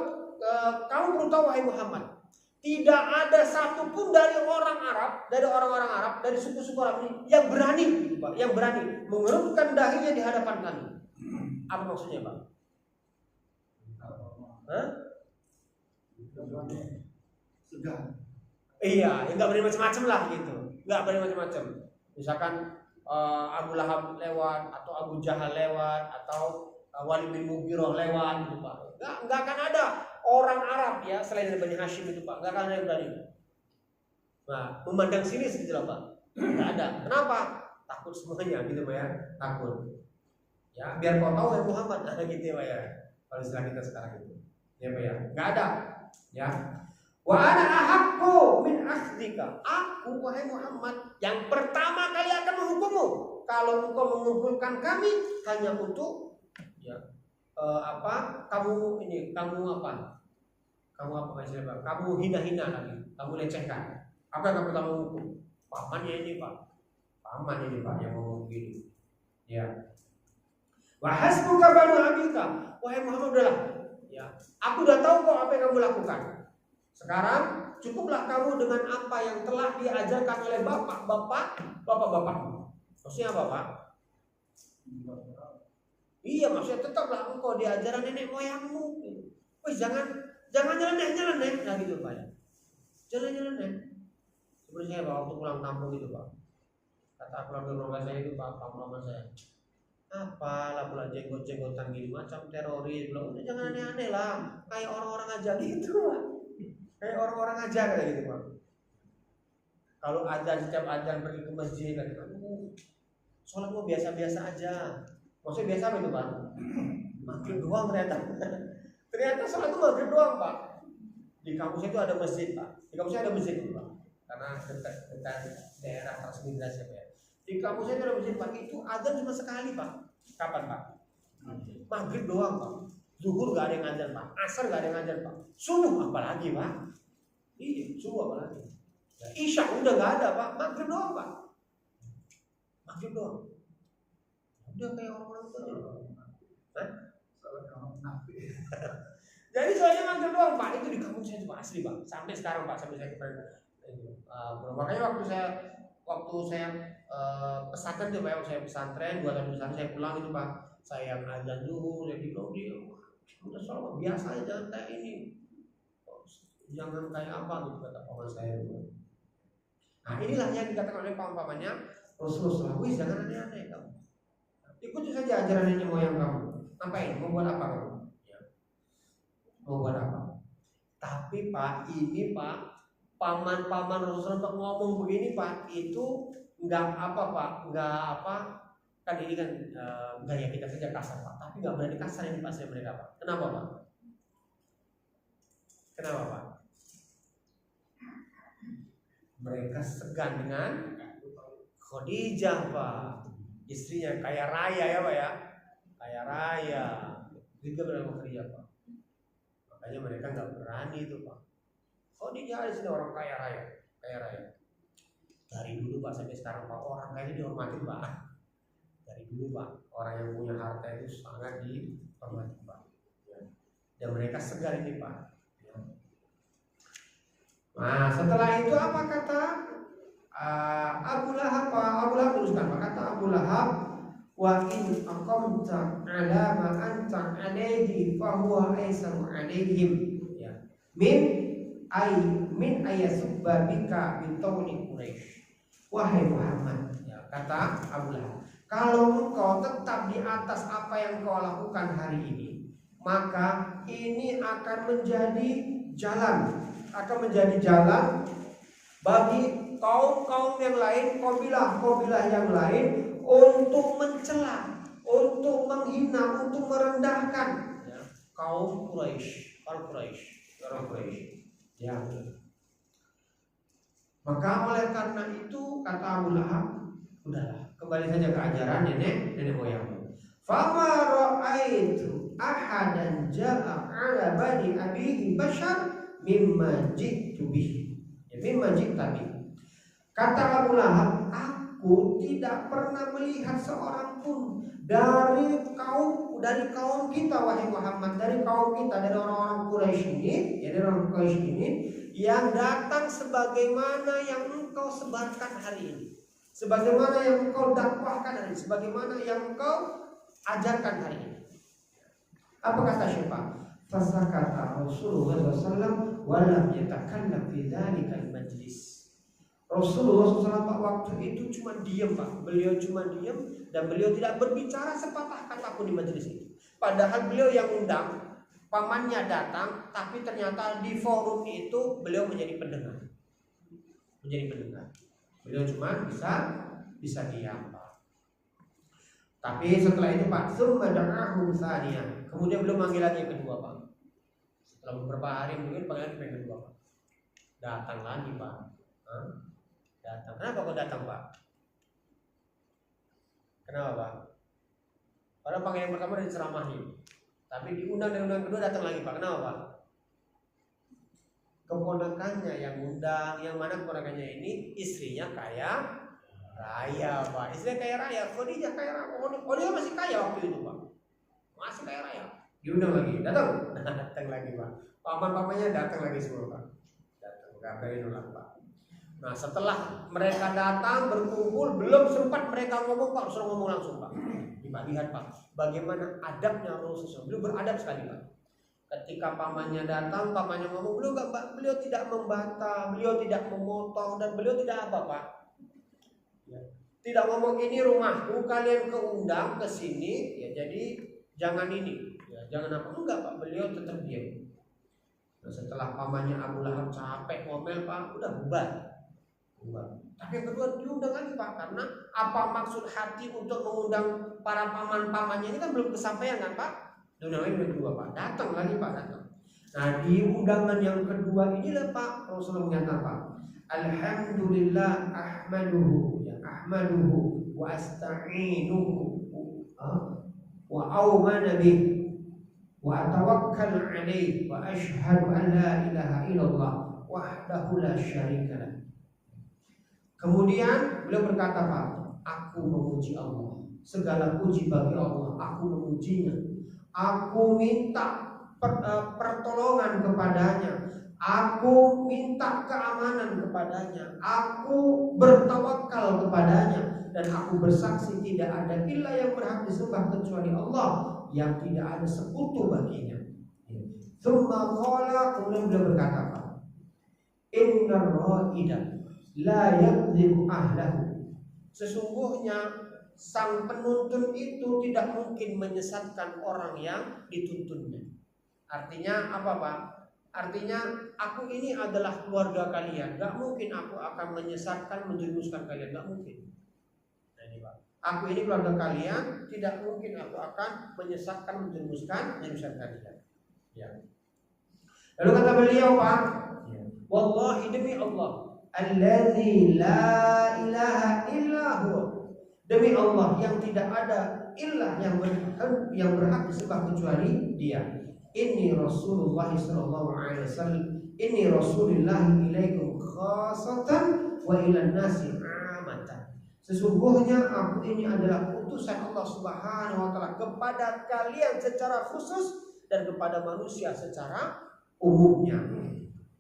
kamu perlu tahu, wahai Muhammad, tidak ada satupun dari orang Arab, dari orang-orang Arab, dari suku-suku Arab ini yang berani, Pak, yang berani mengerutkan dahinya di hadapan kami. Apa maksudnya, Pak? Segan. Iya, nggak berani macam-macam lah gitu, nggak berani macam-macam. Misalkan Abu Lahab lewat, atau Abu Jahal lewat, atau Walid bin Mughirah lewat, gitu, Pak. Nggak akan ada orang Arab, ya, selain dari Bani Hashim itu, Pak, nggak akan ada yang berani. Nah, memandang sini segitu, Pak, nggak ada. Kenapa? Takut semuanya, gitu, Pak, ya, takut. Ya, biar kau tahu, ya Muhammad, ada gitu, ya, Pak, ya. Kalau istilah kita sekarang itu, ya, Pak, ya, nggak ada, ya. Wa ana ahaqqu min akhdika. Aku, wahai Muhammad, yang pertama kali akan menghukummu kalau engkau mengumpulkan kami hanya untuk, ya, kamu hina-hina lagi, kamu lecehkan. Apa yang kamu pertama hukum? Pamannya ini, Pak. Paman ini, Pak, yang ngomong begini. Ya. Wa hasbuka banu abika. Wahai Muhammad, udahlah. Ya. Aku udah tahu kok apa yang kamu lakukan. Sekarang cukuplah kamu dengan apa yang telah diajarkan oleh bapak-bapakmu. Maksudnya apa, Pak? Iya, maksudnya tetaplah engkau di ajaran nenek moyangmu. Wih, jangan nyeleneh, nah gitu, Pak, ya. Jangan nyeleneh. Seperti saya, Pak, waktu pulang kampung gitu, Pak. Kata keluarga saya itu, Pak, paman saya, Apalah pula jenggot-jenggotan gini macam teroris. Belum, udah jangan aneh-aneh lah. Kayak orang-orang aja gitu, Pak. Kayak orang-orang aja kayak gitu, Pak. Kalau azan setiap azan pergi ke masjid kan, sholat mau biasa-biasa aja. Maksudnya biasa apa itu, Pak? Maghrib doang ternyata. Ternyata sholat itu maghrib doang, Pak. Di kampus itu ada masjid, Pak. Di kampusnya ada masjid, Pak. Karena dekat daerah transmigrasi, Pak. Di kampusnya itu ada masjid, Pak. Itu azan cuma sekali, Pak. Kapan, Pak? Maghrib doang, Pak. Zuhur gak ada yang azan, Pak. Asar gak ada yang azan, Pak. Subuh apalagi, Pak? Iya, subuh apalagi? Isya udah gak ada, Pak. Maghrib doang, Pak. Maghrib doang. Udah kayak orang-orang itu aja. Hah? Jadi soalnya maghrib doang, Pak. Itu di kampung saya itu asli, Pak. Sampai sekarang, Pak. Sampai saya makanya waktu saya pesantren tuh, Pak. Saya pesantren 2 tahun pesantren, saya pulang itu, Pak. Saya azan dulu, saya bilang dia udah sholat biasa aja, jangan kayak ini. Jangan kayak apa gitu kata paman saya dulu. Nah inilah yang dikatakan oleh paman-pamannya Rasulullah SAW, jangan aneh-aneh kamu. Ikuti saja ajaran nenek moyang kamu. Ngapain? Mau buat apa kamu? Ya. Mau buat apa? Tapi Pak, ini Pak, paman-paman Rasulullah ngomong begini Pak, itu enggak apa Pak, enggak apa. Kan ini kan gaya kita saja kasar Pak, tapi enggak berani kasar ini Pak saya mereka Pak. Kenapa Pak? Kenapa Pak? Mereka segan dengan Khadijah Pak, istrinya kaya raya ya Pak ya, kaya raya. Juga bernama Khadijah Pak. Makanya mereka nggak berani itu Pak. Khadijah di sini orang kaya raya, kaya raya. Dari dulu Pak sampai sekarang Pak, orang kaya dihormati Pak. Dari dulu Pak, orang yang punya harta itu sangat dihormati Pak. Dan mereka segan ini Pak. Nah setelah itu apa kata Abu Lahab? Abu Lahab teruskan, kata Abu Lahab, wa in aqamta ala ma anta alayhi fa huwa aisaru alayhim, ya. min ayasubba bika min tawni Quraisy. Wahai Muhammad, ya, kata Abu Lahab, kalau engkau tetap di atas apa yang kau lakukan hari ini, maka ini akan menjadi jalan bagi kaum-kaum yang lain, kabilah-kabilah yang lain untuk mencela, untuk menghina, untuk merendahkan ya, kaum Quraisy, orang Quraisy. Ya. Maka oleh karena itu kata Abu Lahab, udahlah, kembali saja ke ajaran nenek moyangmu. Fama ra'aitu ahadan ja'a ala bani abihi bashar mimma jitu bihi, ya, mimma jita bihi. Kata Abu Lahab, aku tidak pernah melihat seorang pun dari kaum kita wahai Muhammad, dari kaum kita, dari orang-orang Quraisy ini, ya, dari orang Quraisy ini yang datang sebagaimana yang engkau sebarkan hari ini, sebagaimana yang engkau dakwahkan hari ini, sebagaimana yang engkau ajarkan hari ini. Apa kata siapa? Fasakata Rasulullah SAW walam yatakallam fi dzalikal majlis. Rasulullah SAW waktu itu cuma diam Pak. Beliau cuma diam dan beliau tidak berbicara sepatah kata pun di majelis itu. Padahal beliau yang undang, pamannya datang, tapi ternyata di forum itu beliau menjadi pendengar. Beliau cuma bisa diam Pak. Tapi setelah itu Pak, summa da'ahu tsaniyah. Kemudian beliau manggil lagi yang kedua Pak. Setelah beberapa hari mungkin panggilan yang kedua Pak. Datang lagi Pak. Datang. Kenapa kok datang Pak? Kenapa Pak? Padahal panggilan yang pertama diceramahi, tapi diundang dan undang kedua datang lagi Pak. Kenapa Pak? Keponakannya yang undang, yang mana keponakannya ini istrinya kaya raya Pak. Istrinya kaya raya, Khadijah kaya raya. Khadijah masih kaya waktu itu Pak. Masih kaya raya. Diundang lagi, datang lagi Pak. Paman-pamannya datang lagi semua Pak. Datang, gak berani nolak Pak. Nah setelah mereka datang berkumpul, belum sempat mereka ngomong Pak, Rasulullah ngomong langsung Pak. Lihat Pak, bagaimana adabnya Rasulullah. Beliau beradab sekali Pak. Ketika pamannya datang, pamannya ngomong, beliau tidak membantah, beliau tidak memotong, dan beliau tidak apa Pak. Ya. Tidak ngomong ini rumahku, kalian keundang ke sini, ya jadi jangan ini, ya jangan apa enggak Pak, beliau tetap diam. Nah, setelah pamannya Abu Lahab capek ngomel Pak, udah bubar. Tapi yang kedua diundang lagi Pak, karena apa maksud hati untuk mengundang para paman-pamannya ini kan belum kesampaian kan Pak? Diundang lagi yang kedua Pak, datang lagi Pak, datang. Nah di undangan yang kedua inilah Pak Rasulullah menyatakan, alhamdulillah ahmaduhu ya ahmaduhu wa asta'inuhu wa awmana bih wa atawakkal alaih wa ashhadu an la ilaha illallah wahdahu la syarika lah. Kemudian beliau berkata Pak, aku memuji Allah, segala puji bagi Allah, aku memujinya, aku minta pertolongan kepadanya, aku minta keamanan kepadanya, aku bertawakal kepadanya, dan aku bersaksi tidak ada ilah yang berhak disembah kecuali Allah yang tidak ada sekutu baginya. Tsumma qala, kemudian beliau berkata Pak, innar ra'ida la yakdzibu ahlahu. Sesungguhnya sang penuntun itu tidak mungkin menyesatkan orang yang dituntunnya. Artinya apa Pak? Artinya aku ini adalah keluarga kalian, gak mungkin aku akan menyesatkan, menjerumuskan kalian, gak mungkin. Nah ini Pak, aku ini keluarga kalian, tidak mungkin aku akan menyesatkan, menjerumuskan kalian. Ya. Lalu kata beliau Pak, wallahi demi Allah, allazi la ilaha illa huwa, demi Allah yang tidak ada ilah yang berhak disembah kecuali Dia. Inni Rasulullah sallallahu alaihi wasallam, inni Rasulullah ilaikum khassatan wa ila nasi amatan. Sesungguhnya aku ini adalah utusan Allah Subhanahu wa taala kepada kalian secara khusus dan kepada manusia secara umumnya.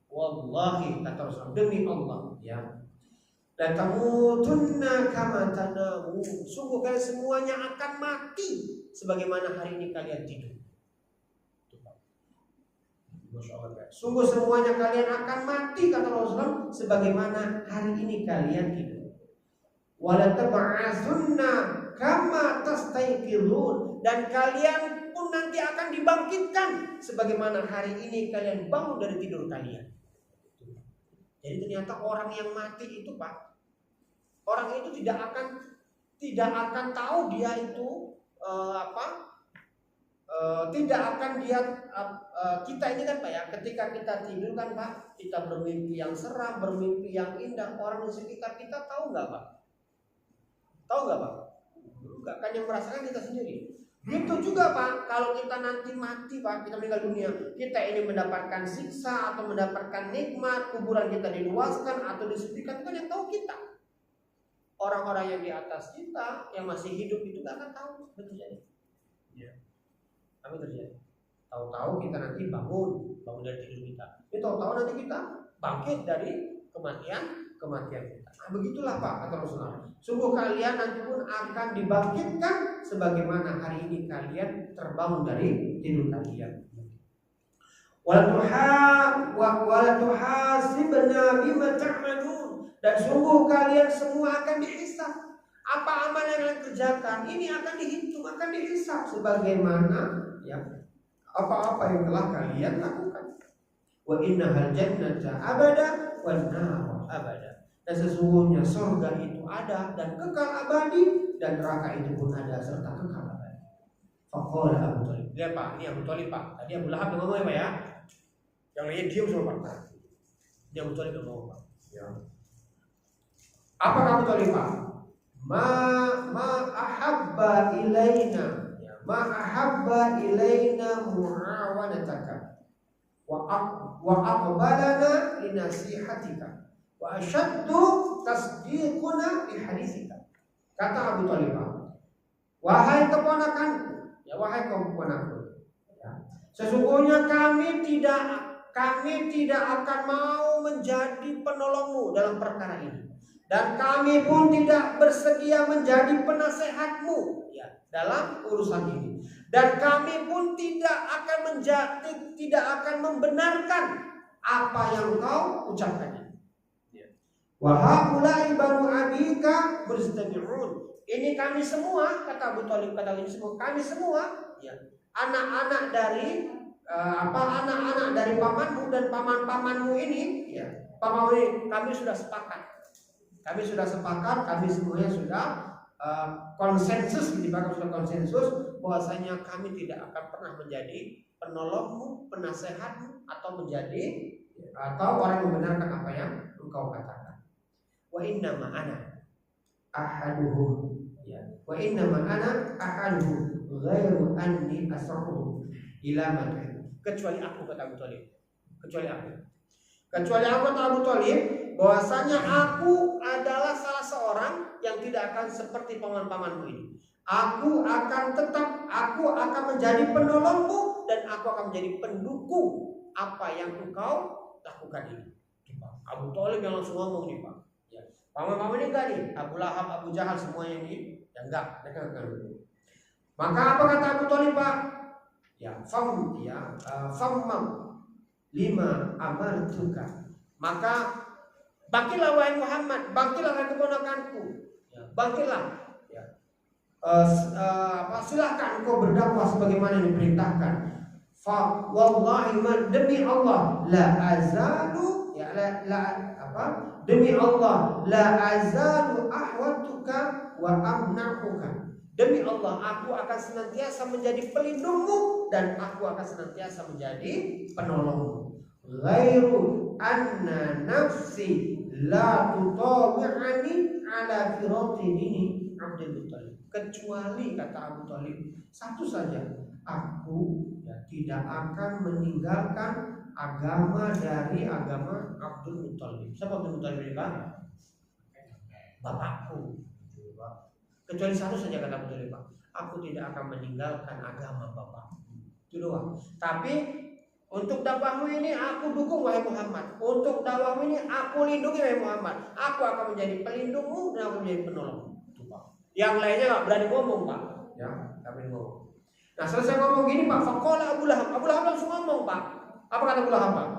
Wallahi kata Rasul, demi Allah ya. La tamutunna kama tanamun. Sungguh kalian semuanya akan mati sebagaimana hari ini kalian tidur. Sungguh semuanya kalian akan mati kata Rasulullah sebagaimana hari ini kalian tidur. Wala tab'atsunna kama tastayqizun, dan kalian pun nanti akan dibangkitkan sebagaimana hari ini kalian bangun dari tidur kalian. Jadi ternyata orang yang mati itu Pak, orang itu tidak akan tahu dia itu tidak akan dia kita ini kan Pak ya, ketika kita tidur kan Pak, kita bermimpi yang seram, bermimpi yang indah, orang di sekitar kita tahu nggak Pak? Tahu nggak Pak? Enggak, kan yang merasakan kita sendiri. Gitu juga Pak, kalau kita nanti mati Pak, kita meninggal dunia, kita ini mendapatkan siksa atau mendapatkan nikmat, kuburan kita diluaskan atau disepikan, itu kan yang tahu kita. Orang-orang yang di atas kita, yang masih hidup itu nggak akan tahu betul jadi. Ya. Apa terjadi? Tahu-tahu kita nanti bangun dari tidur kita. Ini tahu-tahu nanti kita bangkit dari kematian kita. Nah, begitulah Pak kata Rasulullah. Sungguh kalian nanti pun akan dibangkitkan sebagaimana hari ini kalian terbangun dari tidur kalian. Wala tuhasibna bima ta'malun, dan sungguh kalian semua akan dihisab. Apa amal yang kalian kerjakan ini akan dihitung, akan dihisab sebagaimana ya apa-apa yang telah kalian lakukan. Wa innahal jannata abada wan nar abada. Dan sesungguhnya surga itu ada dan kekal abadi, dan neraka itu pun ada serta kekal abadi. Faqala Abu Thalib. Lihat Pak, ini Abu Thalib Pak. Tadi Abu Lahab ngomong ya Pak ya. Yang lainnya diam semua Pak. Dia Abu Thalib ngomong Pak. Ya. Apa Abu Thalib Pak? Ma ahabba ilaina, ya, ma ahabba ilaina mu'awanataka wa aqbalana li nasihatika wa ashaddu tasdiquna li haditsika. Kata Abu Thalib, wahai keponakanku, ya wahai keponakanku, ya, sesungguhnya kami tidak akan mau menjadi penolongmu dalam perkara ini, dan kami pun tidak bersedia menjadi penasehatmu ya dalam urusan ini, dan kami pun tidak akan membenarkan apa yang kau ucapkan. Wa haula'i banu abika mustami'un. Ini kami semua, kata Abu Thalib, kata ini semua, kami semua, ya, anak-anak dari anak-anak dari pamanmu dan paman-pamanmu ini, ya, pamanmu ini, kami sudah sepakat. Kami sudah sepakat, kami semuanya sudah konsensus, sudah konsensus bahwasanya kami tidak akan pernah menjadi penolongmu, penasehatmu, atau orang yang membenarkan apa yang engkau katakan. Wa inna ma'ana ahaduhum, ya, wa inna ma'ana ahaduhum ghairu anni asruhu ila madhin. Kecuali aku, kata Abu Thalib. Kecuali aku kata Abu Thalib, bahwasanya aku adalah salah seorang yang tidak akan seperti paman-pamanmu ini. Aku akan menjadi penolongmu dan aku akan menjadi pendukung apa yang engkau lakukan ini. Abu Thalib yang langsung ngomong nih, Pak. Ya. Paman-paman ini enggak nih, Abu Lahab, Abu Jahal semuanya ini, ya enggak, mereka enggak. Maka apa kata Abu Thalib, Pak? Ya, fammam lima amartuka. Maka bangkitlah wahai Muhammad, bangkitlah wahai keponakanku. Ya, bangkitlah. Ya. Silakan engkau berdakwah sebagaimana yang diperintahkan. Fa wallahi demi Allah la azalu, ya, demi Allah la azalu ahwatuka wa amna'uka. Demi Allah, aku akan senantiasa menjadi pelindungmu dan aku akan senantiasa menjadi penolongmu. Ghairu anna nafsi la tutawi'ani ala firati dini Abdul Muttalib. Kecuali, kata Abu Thalib, satu saja, aku, ya, tidak akan meninggalkan agama dari agama Abdul Muttalib. Siapa Abdul Muttalib ini, Pak? Bapakku. Kecuali satu saja, kata Abu Thalib, aku tidak akan meninggalkan agama bapakku. Itu doang. Tapi untuk dakwahmu ini aku dukung wahai Muhammad. Untuk dakwahmu ini aku lindungi wahai Muhammad. Aku akan menjadi pelindungmu dan aku menjadi penolongmu. Itu, Pak. Yang lainnya nggak berani ngomong, Pak. Ya, nggak berani ngomong. Nah, selesai ngomong gini, Pak, faqala Abu Lahab. Abu Lahab langsung ngomong, Pak. Apa kata Abu Lahab, Pak?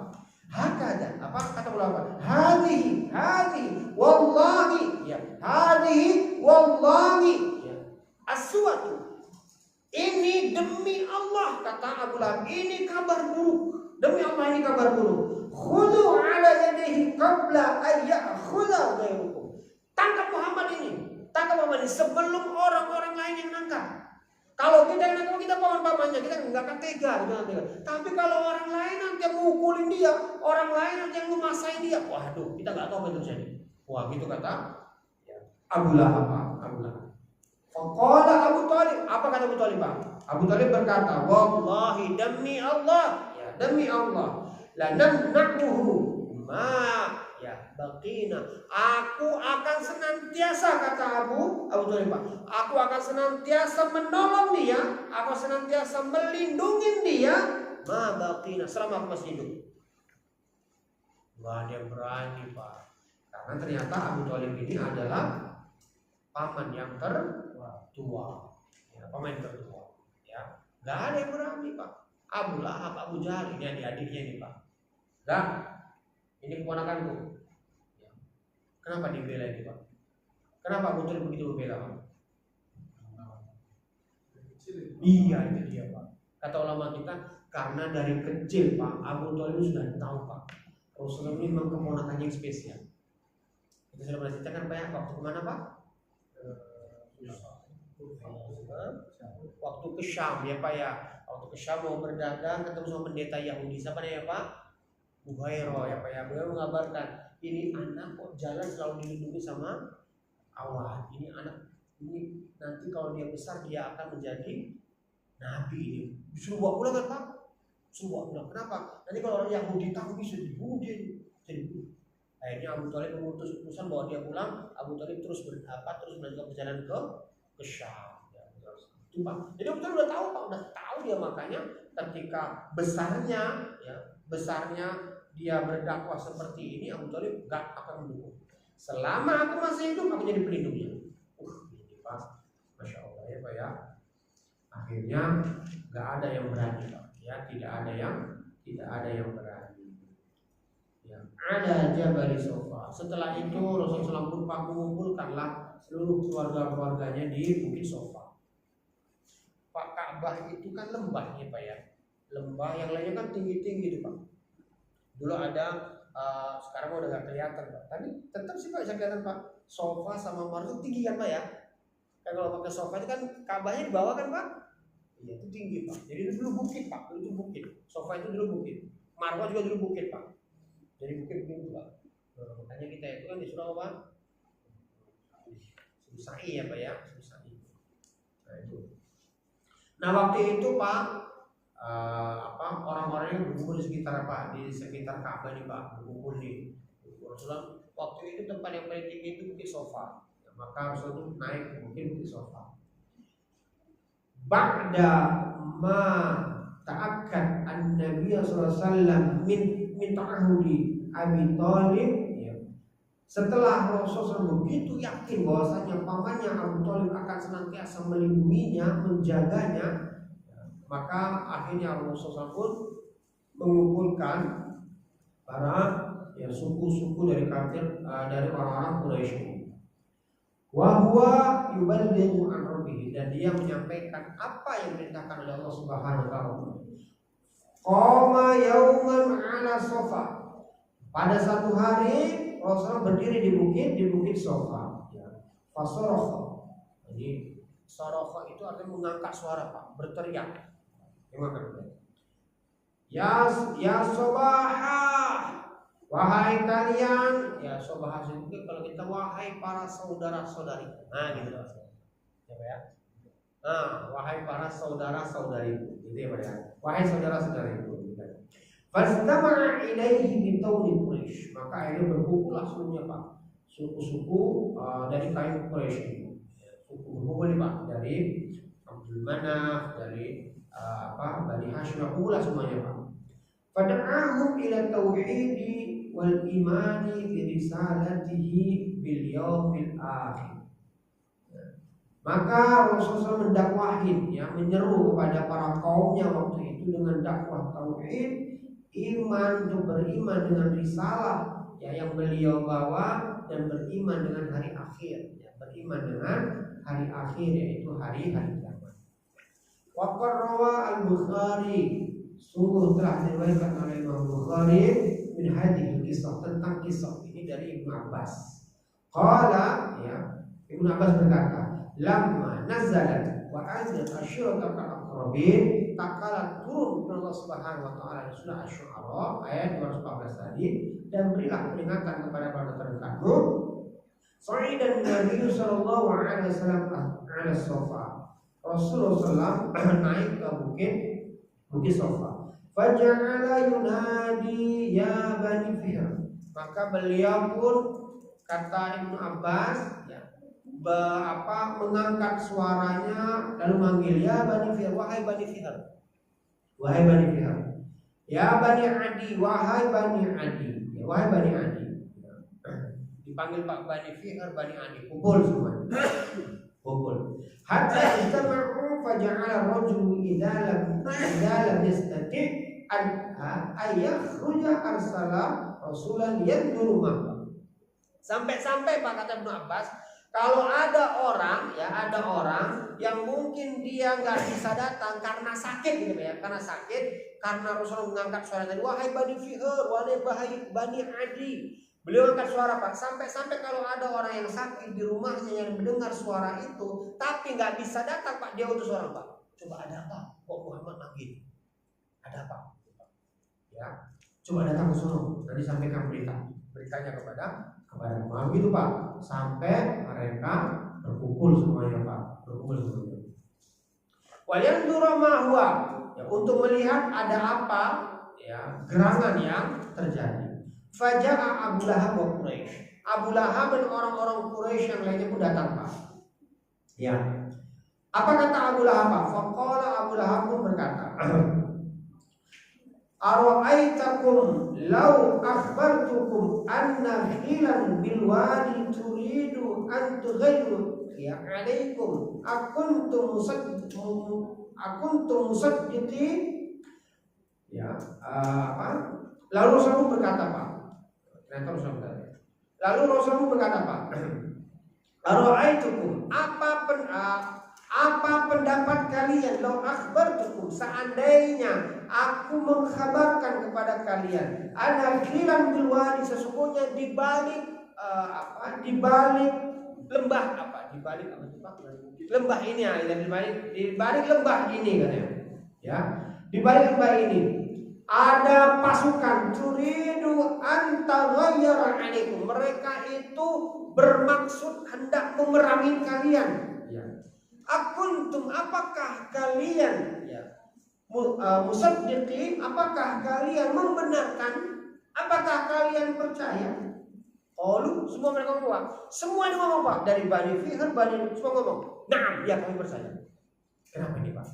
Hakada. Apa kata Abu Lahab? Hadhihi wallahi, ya. Hadhihi wallahi, ya. Aswatu. Ini demi Allah, kata Abu Lahab, ini kabar buruk. Demi Allah, ini kabar buruk. Khudhu ala yadihi qabla an ya'khudha ghairukum. Tangkap Muhammad ini. Tangkap Muhammad ini sebelum orang-orang lain yang nangkap. Kalau kita yang nangkap, kita paman-pamannya, kita nggak akan tega, Tapi kalau orang lain nanti yang mengukulin dia, orang lain nanti yang memasain dia, waduh, kita nggak tahu apa yang terjadi. Wah, gitu kata Abu Lahab. Faqala Abu Thalib. Apa kata Abu Thalib, Pak? Abu Thalib berkata, wallahi, demi Allah, ya, demi Allah, la namna'uhu ma, ya, baqina. Aku akan senantiasa, kata Abu Thalib, aku akan senantiasa menolong dia, aku senantiasa melindungi dia, ma baqina, selama aku masih hidup. Wah, dia berani, Pak. Karena ternyata Abu Thalib ini adalah paman yang tertua, ya, paman yang tertua, ya. Gak ada yang berani, Pak. Abu Lahab, Abu Jahal, ini adik-adiknya ini, Pak. Gak, ini keponakanku. Ya. Kenapa dibela ini, Pak? Kenapa Abu Thalib begitu membela, Pak? Iya, itu dia, Pak. Kata ulama kita, karena dari kecil, Pak, Abu Thalib sudah tahu, Pak, Rasulullah ini memang keponakannya yang spesial. Kita sudah pernah ceritakan, Pak, ya, waktu kemana, Pak? Waktu ke Syam, ya, Pak, ya. Waktu ke Syam mau berdagang ketemu sama pendeta Yahudi. Siapa namanya, Pak? Buhairo, ya, Pak, ya. Beliau mengabarkan, ini anak kok jalan selalu dilindungi sama Allah. Ini anak, ini nanti kalau dia besar dia akan menjadi nabi ini. Disuruh bawa pulang, kan, Pak? Disuruh bawa pulang. Kenapa? Nanti kalau orang Yahudi tahu bisa dibunuh dia. Akhirnya Abu Thalib mengutus utusan bahwa dia pulang. Abu Thalib terus melanjutkan perjalanan ke Syam. Ya, itu, Pak. Jadi Abu Thalib udah tahu, Pak, udah tahu dia, makanya ketika besarnya dia berdakwah seperti ini, Abu Thalib gak akan mendukung. Selama aku masih hidup, aku jadi pelindungnya. Ini, Pak, masya Allah, ya, Pak, ya. Akhirnya gak ada yang berani, Pak. Ya, tidak ada yang berani. Ya, ada Jabal Safa. Setelah itu Rasulullah pun mengumpulkanlah seluruh keluarga-keluarganya di Bukit Sofa. Pak, Ka'bah itu kan lembah ya Pak ya. Lembah yang lainnya kan tinggi-tinggi itu Pak. Dulu ada, sekarang udah nggak kelihatan Pak. Tapi tetap sih Pak bisa kelihatan Pak. Sofa sama Marwah itu tinggi kan Pak ya. Kayak kalau pakai sofa itu kan Ka'bahnya di bawah kan Pak. Iya itu tinggi Pak. Jadi itu dulu bukit Pak. Itu bukit. Sofa itu dulu bukit. Marwah juga dulu bukit Pak. Jadi bukit begitu Pak. Nah, makanya kita itu kan disuruh apa? Susai ya Pak ya. Susai. Nah itu. Nah waktu itu Pak, orang-orang yang berkumpul di sekitar Pak, di sekitar Ka'bah nih Pak, berkumpul di Rasulullah. Waktu itu tempat yang paling tinggi itu Bukit Sofa. Ya, maka Rasulullah itu naik ke Bukit Sofa. Ba'da ma ta'akkad an-nabiy sallallahu alaihi wasallam min ta'ahudi Abi Thalib, ya. Setelah Rasulullah begitu yakin bahwasanya pamannya Abu Thalib akan senantiasa melindunginya, menjaganya, ya, maka akhirnya Rasulullah pun mengumpulkan para ya suku-suku dari kafir, dari orang-orang Quraisy. Wa huwa yuballighu an rabbih, dan dia menyampaikan apa yang diperintahkan oleh Allah Subhanahu wa taala. Qama yauman 'ala Sofa. Pada satu hari Rasulullah berdiri di bukit Sofa. Ya. Fasorokha. Jadi sorokha itu artinya mengangkat suara Pak, berteriak. Gimana? Ya sobahah, wahai kalian, ya sobahah itu kalau kita wahai para saudara-saudari. Nah gitu loh. Ya. Nah, wahai para saudara-saudariku. Gitu ya Pak ya. Wahai saudara-saudariku. Fastama'a ilaihi bitawli Quraisy. Maka akhirnya berkumpullah semuanya Pak. Suku-suku dari kaum Quraisy. Suku berkumpul Pak dari Abdul Manaf, dari Bani Hashim, berkumpullah semuanya Pak. Fada'ahum ila tauhidi wal imani bi risalatihi bil yaumil akhir. Maka Rasulullah mendakwahin, ya, menyeru kepada para kaumnya waktu itu dengan dakwah tauhid, iman, untuk beriman dengan risalah ya yang beliau bawa, dan beriman dengan hari akhir, ya, beriman dengan hari akhir, yaitu hari-hari kiamat. Wa qarrawa al-Bukhari, sungguh telah diriwayatkan oleh Imam Bukhari min hadhihi kisah, tentang kisah ini dari Ibnu Abbas. Qala, ya, Ibnu Abbas berkata, lamma nazalat wa anzal asyiratal aqrabin, tak kala turun Allah Subhanahu wa taala di surah Asy-Syu'ara ayat 214 tadi, dan berilah peringatan kepada para terdekatmu. Sa'idan Nabi sallallahu alaihi wasallam ala Sofa. Rasulullah SAW naik ke bukit Sofa. Faja'ala yunadi ya bani Fihr. Maka beliau pun, kata Ibnu Abbas, ya, mengangkat suaranya lalu manggil, ya Bani Fihr, wahai Bani Fihr, wahai Bani Fihr, ya Bani Adi, wahai Bani Adi, ya, wahai Bani Adi. Dipanggil Pak Bani Fihr, Bani Adi, kumpul semua, kumpul. Hatta istama'u faja'ala rajulu idza lam yastati' an ayakhruja arsala rasulan yanduru ma'hu. Sampai-sampai Pak, kata Ibnu Abbas, kalau ada orang yang mungkin dia nggak bisa datang karena sakit gitu ya, karena sakit, karena Rasulullah mengangkat suara tadi, wahai Bani Fihr, wahai Bani Adi, beliau angkat suara Pak, sampai kalau ada orang yang sakit di rumahnya yang mendengar suara itu, tapi nggak bisa datang Pak, dia utus orang Pak, coba ada apa? Kok Muhammad manggil? Ada apa? Ya, coba datang ke sana, nanti sampaikan beritanya kepada Muhammad itu Pak, sampai mereka berkumpul semuanya Pak, berkumpul semuanya. Waliyanzura ma huwa, ya, untuk melihat ada apa, ya, gerangan yang terjadi. Faja'a Abu Lahab wa Quraisy. Abu Lahab dan orang-orang Quraisy yang lainnya pun datang Pak. Ya. Apa kata Abu Lahab? Faqala Abu Lahab pun berkata, Ara'aitakum law akhbartukum anna khilan bil wadi turidu an tughayru ya alaikum akuntum musaddiqi, ya, lalu Rasulullah berkata Pak, Lalu Rasulullah berkata apa? Ara'aitukum, apa pendapat kalian? Lau akhbartukum, seandainya aku mengkhabarkan kepada kalian, ana khilan bil wadi, sesungguhnya di balik lembah lembah ini ya, di balik lembah ini katanya. Ya, di balik lembah ini ada pasukan turidu antaghayyara alaikum. Mereka itu bermaksud hendak memerangi kalian. Ya. Akuntum, apakah kalian musaddiqin, apakah kalian membenarkan, apakah kalian percaya? Qalu, semua mereka ngomong. Semua ini ngomong Pak, dari Bani Fihr, Bani semua ngomong. Naam, ya kami percaya. Kenapa ini Pak?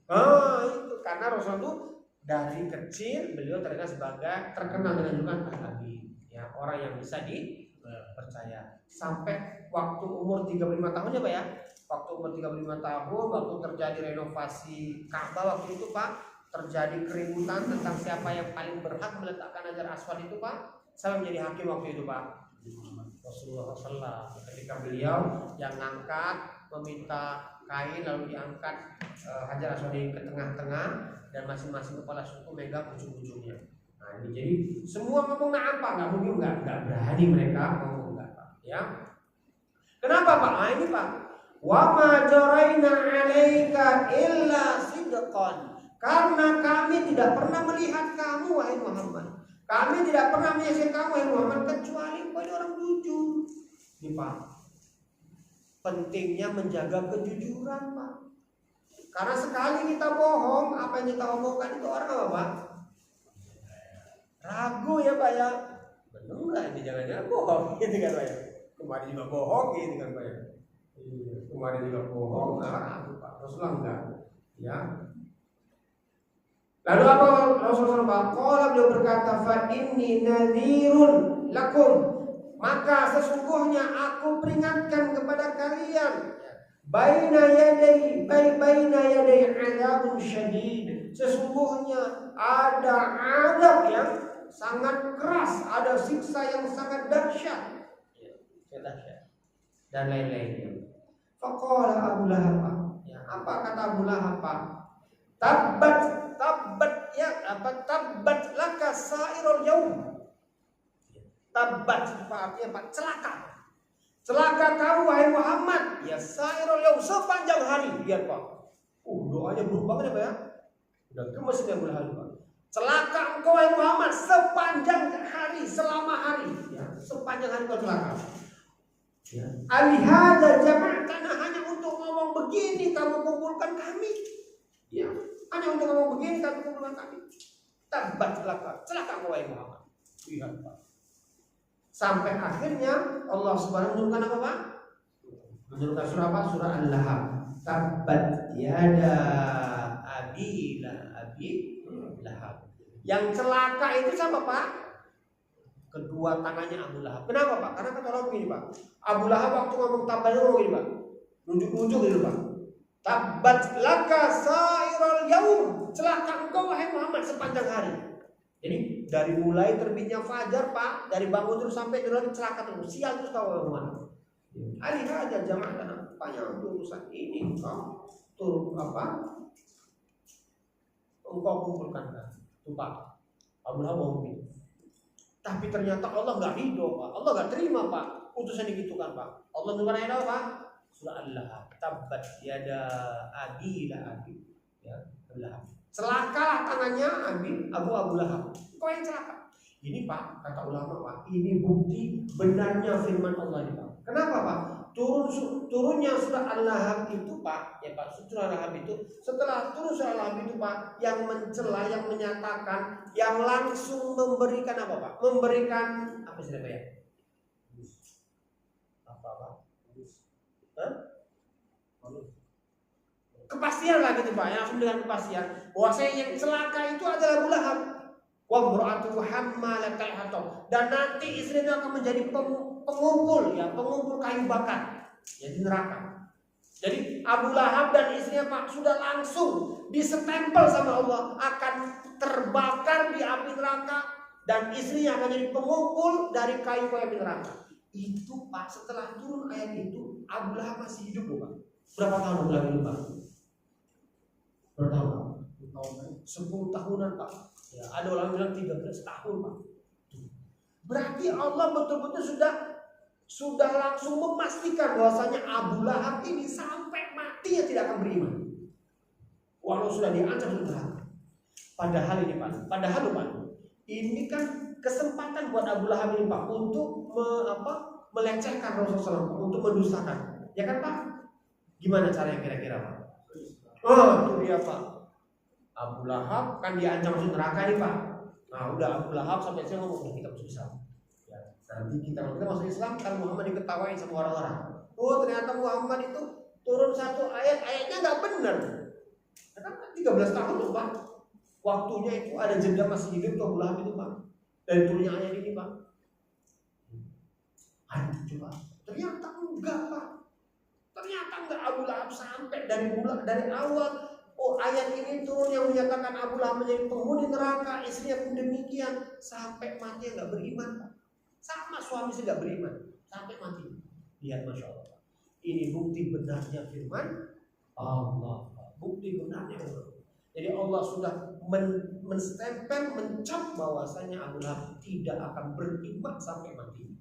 Itu karena Rasul itu dari kecil beliau terkenal dengan julukan Al-Amin, ya, orang yang bisa dipercaya. Sampai waktu umur 35 tahun ya Pak ya. Waktu umur 35 tahun, waktu terjadi renovasi Ka'bah waktu itu Pak, terjadi keributan tentang siapa yang paling berhak meletakkan Hajar Aswad itu Pak. Saya menjadi hakim waktu itu Pak. Rasulullah SAW ketika beliau yang ngangkat, meminta kain lalu diangkat Hajar Aswad ke tengah-tengah dan masing-masing kepala suku megang ujung-ujungnya. Nah ini jadi semua ngomong na'am Pak, nggak mungkin nggak berani mereka ngomong nggak Pak. Ya. Kenapa Pak? Nah ini Pak. Wa ma jaraina 'alaika illa sidqan. Karena kami tidak pernah melihat kamu wahai Muhammad. Kami tidak pernah menyaksikan kamu wahai Muhammad kecuali kau ini orang jujur. Ini Pak. Pentingnya menjaga kejujuran Pak. Karena sekali kita bohong, apa yang kita omongkan itu orang apa Pak? Ragu ya Pak ya. Benar nggak ini jangan-jangan bohong gitu kan Pak ya. Kemarin juga bohong gitu kan Pak ya. Kemarin juga bohong, ragu Pak. Rasulullah enggak. Ya. Lalu apa Rasulullah Pak? Qala beliau berkata, fa inni nadhirun lakum. Maka sesungguhnya aku peringatkan kepada kalian baina yaday adzabun syadid. Sesungguhnya ada azab yang sangat keras, ada siksa yang sangat dahsyat. Dan lain-lainnya. Faqala Abu Lahab. Ya, apa kata Abu Lahab? Tabbat laka sairul yaum. Tabbat artinya Pak, celaka kamu wahai Muhammad, ya sairul yaum, sepanjang hari. Lihat Pak, doanya berubah banget ya Pak ya. Udah gemes dia Abu Lahab Pak. Celaka engkau wahai Muhammad sepanjang hari, selama hari, ya, sepanjang hari kau celaka. Ya. Alihada jama'tana, hanya untuk ngomong begini kamu kumpulkan kami. Ya, hanya untuk ngomong begini kamu kumpulkan kami. Tabbat laka, celaka engkau wahai Muhammad. Lihat Pak. Sampai akhirnya Allah Subhanahu menurunkan apa Pak? Menurunkan surah apa? Surah Al-Lahab. Tabbat yada abi lahab. Yang celaka itu siapa Pak? Kedua tangannya Abu Lahab. Kenapa Pak? Karena kata orang begini Pak. Abu Lahab waktu ngomong tabbat itu ngomong gini Pak. Nunjuk-nunjuk gitu Pak. Tabbat laka sairul yaum. Celaka engkau wahai Muhammad sepanjang hari. Jadi dari mulai terbitnya fajar Pak, dari bangun terus sampai tidur celaka terus, sial terus kau Muhammad. Alih aja jamaah apa yang urusan ini kau turun apa? Engkau kumpulkan kan, tuh Pak. Abu Lahab mau begitu. Tapi ternyata Allah nggak ridho Pak, Allah nggak terima Pak, utusan digitukan Pak. Allah nurani apa Pak? Surah Al-Lahab. Tabbat yada abi lahab. Ya, Al-Lahab. Celakalah tangannya Abu Lahab. Kau yang celaka. Ini Pak, kata ulama Pak, ini bukti benarnya firman Allah ini Pak. Kenapa Pak? Turunnya surah Al-Lahab itu Pak, ya Pak, surah Al-Lahab itu setelah turun surah Al-Lahab itu Pak, yang mencela, yang menyatakan, yang langsung memberikan apa Pak? Memberikan apa sih Pak ya? Apa Pak? Hah? Kepastian lah gitu Pak, yang langsung dengan kepastian bahwa saya yang celaka itu adalah Abu Lahab. Wa imra'atuhu hammalatal hatab, dan nanti istrinya akan menjadi pengumpul kayu bakar ya di neraka. Jadi Abu Lahab dan istrinya Pak sudah langsung disestempel sama Allah akan terbakar di api neraka dan istrinya akan jadi pengumpul dari kayu-kayu api neraka. Itu Pak, setelah turun ayat itu Abu Lahab masih hidup loh Pak. Berapa tahun Abu Lahab hidup Pak? Berapa tahun Pak? 10 tahunan Pak. Ya, ada orang bilang 13 tahun Pak. Berarti Allah betul-betul sudah langsung memastikan bahwasanya Abu Lahab ini sampai mati tidak akan beriman. Walau sudah diancam neraka. Padahal ini Pak, ini kan kesempatan buat Abu Lahab ini Pak untuk melecehkan Rasulullah SAW, untuk mendustakan. Ya kan Pak? Gimana caranya kira-kira Pak? Oh, itu dia Pak. Abu Lahab kan diancam masuk neraka nih Pak. Nah, udah Abu Lahab sampai saya ngomong kita masuk Islam. Ya, nanti kita masuk Islam kan Muhammad diketawain sama orang-orang. Oh, ternyata Muhammad itu turun satu ayatnya nggak benar. Kan 13 tahun loh Pak. Waktunya itu ada jeda masih hidup tuh Abu Lahab itu Pak. Dari turunnya ayat ini Pak. Aduh coba. Ternyata enggak Pak. Ternyata enggak. Abu Lahab sampai dari awal. Oh, ayat ini turun yang menyatakan Abu Lahab menjadi penghuni neraka, istrinya pun demikian, sampai mati enggak beriman Pak. Sama suami sih enggak beriman sampai mati. Lihat Masya Allah Pak. Ini bukti benarnya firman Allah. Bukti benarnya Allah. Jadi Allah sudah menstempel, mencap bahwasanya Abu Lahab tidak akan beriman sampai mati.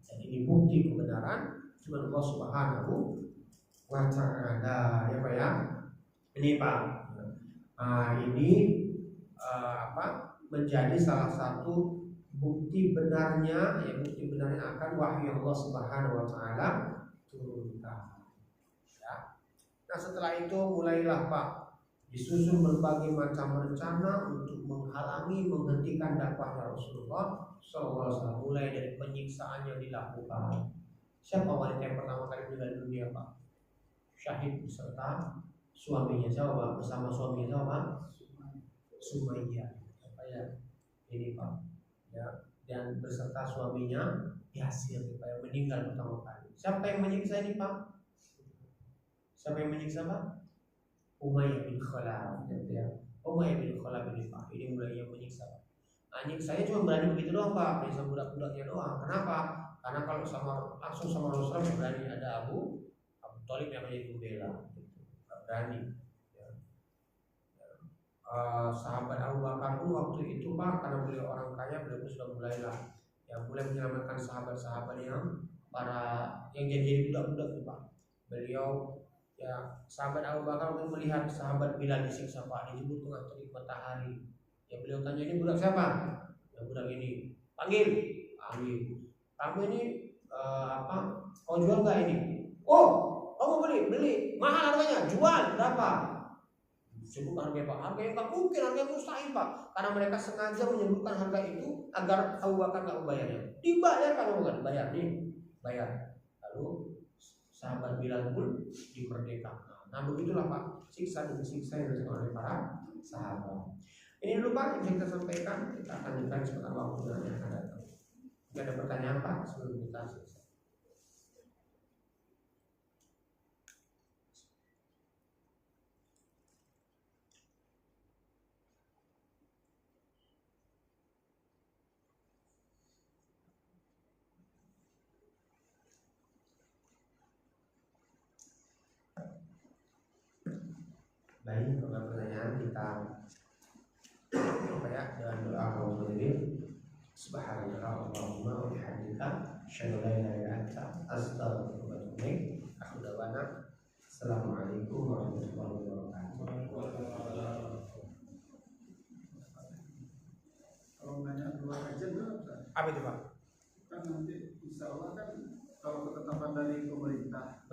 Dan ini bukti kebenaran firman Allah Subhanahu wa Ta'ala. Ya Pak ya. Ini Pak. Ini menjadi salah satu bukti benarnya akan wahyu Allah Subhanahu wa Ta'ala turunkan. Ya. Nah setelah itu mulailah Pak disusun berbagai macam rencana untuk menghalangi, menghentikan dakwahnya Rasulullah SAW. Mulai dari penyiksaan yang dilakukan. Siapa wanita yang pertama kali meninggal dunia Pak? Syahid beserta suaminya. Siapa Pak? Bersama suaminya siapa Pak? Sumayyah. Apa ya? Ini Pak. Ya. Dan beserta suaminya Yasir Pak yang meninggal pertama kali. Siapa yang menyiksa ini Pak? Siapa yang menyiksa Pak? Umayyah bin Khalaf, ya. Umayyah bin Khalaf ini Pak, ini mulai yang menyiksa. Nah, nyiksanya cuma berani begitu doang Pak, menyiksa budak-budaknya doang. Kenapa? Karena kalau langsung sama Rasulullah berani, ada Abu Thalib yang menjadi pembela, gitu. Berani. Ya. Sahabat Abu Bakar pun waktu itu Pak, karena beliau orang kaya, beliau sudah mulai menyelamatkan sahabat-sahabat yang jadi budak-budak itu Pak. Beliau ya, sahabat Abu Bakar melihat sahabat Bilal disiksa Pak, dijemput tengah terik matahari. Ya beliau tanya, ini budak siapa? Ya budak ini. Panggil. Kamu ini kau jual nggak ini? Oh, kamu beli. Mahal harganya. Jual berapa? Sebut harga Pak. Harga yang tak mungkin, harga yang mustahil Pak. Karena mereka sengaja menyebutkan harga itu agar Abu Bakar nggak membayarnya. Dibayar kalau bukan bayar nih, bayar. Lalu sahabat Bilal pun dimerdekakan. Nah begitulah Pak, siksa demi siksa yang dilakukan oleh para sahabat. Ini dulu Pak yang bisa kita sampaikan. Kita akan lanjutkan sebentar waktu yang akan datang. Jika ada pertanyaan Pak sebelum kita selesai. Baik, kalau pertanyaan kita dengan doa kaum sendiri. Subhanallah Allahumma wa bihamdika asyhadu an la ilaha illa anta astaghfiruka wa atubu ilaik. Akhir dawana. Assalamualaikum warahmatullahi wabarakatuh. Kalau banyak dua kajian berapa? Apa itu Pak? Kan nanti insya Allah kan kalau ketetapan dari pemerintah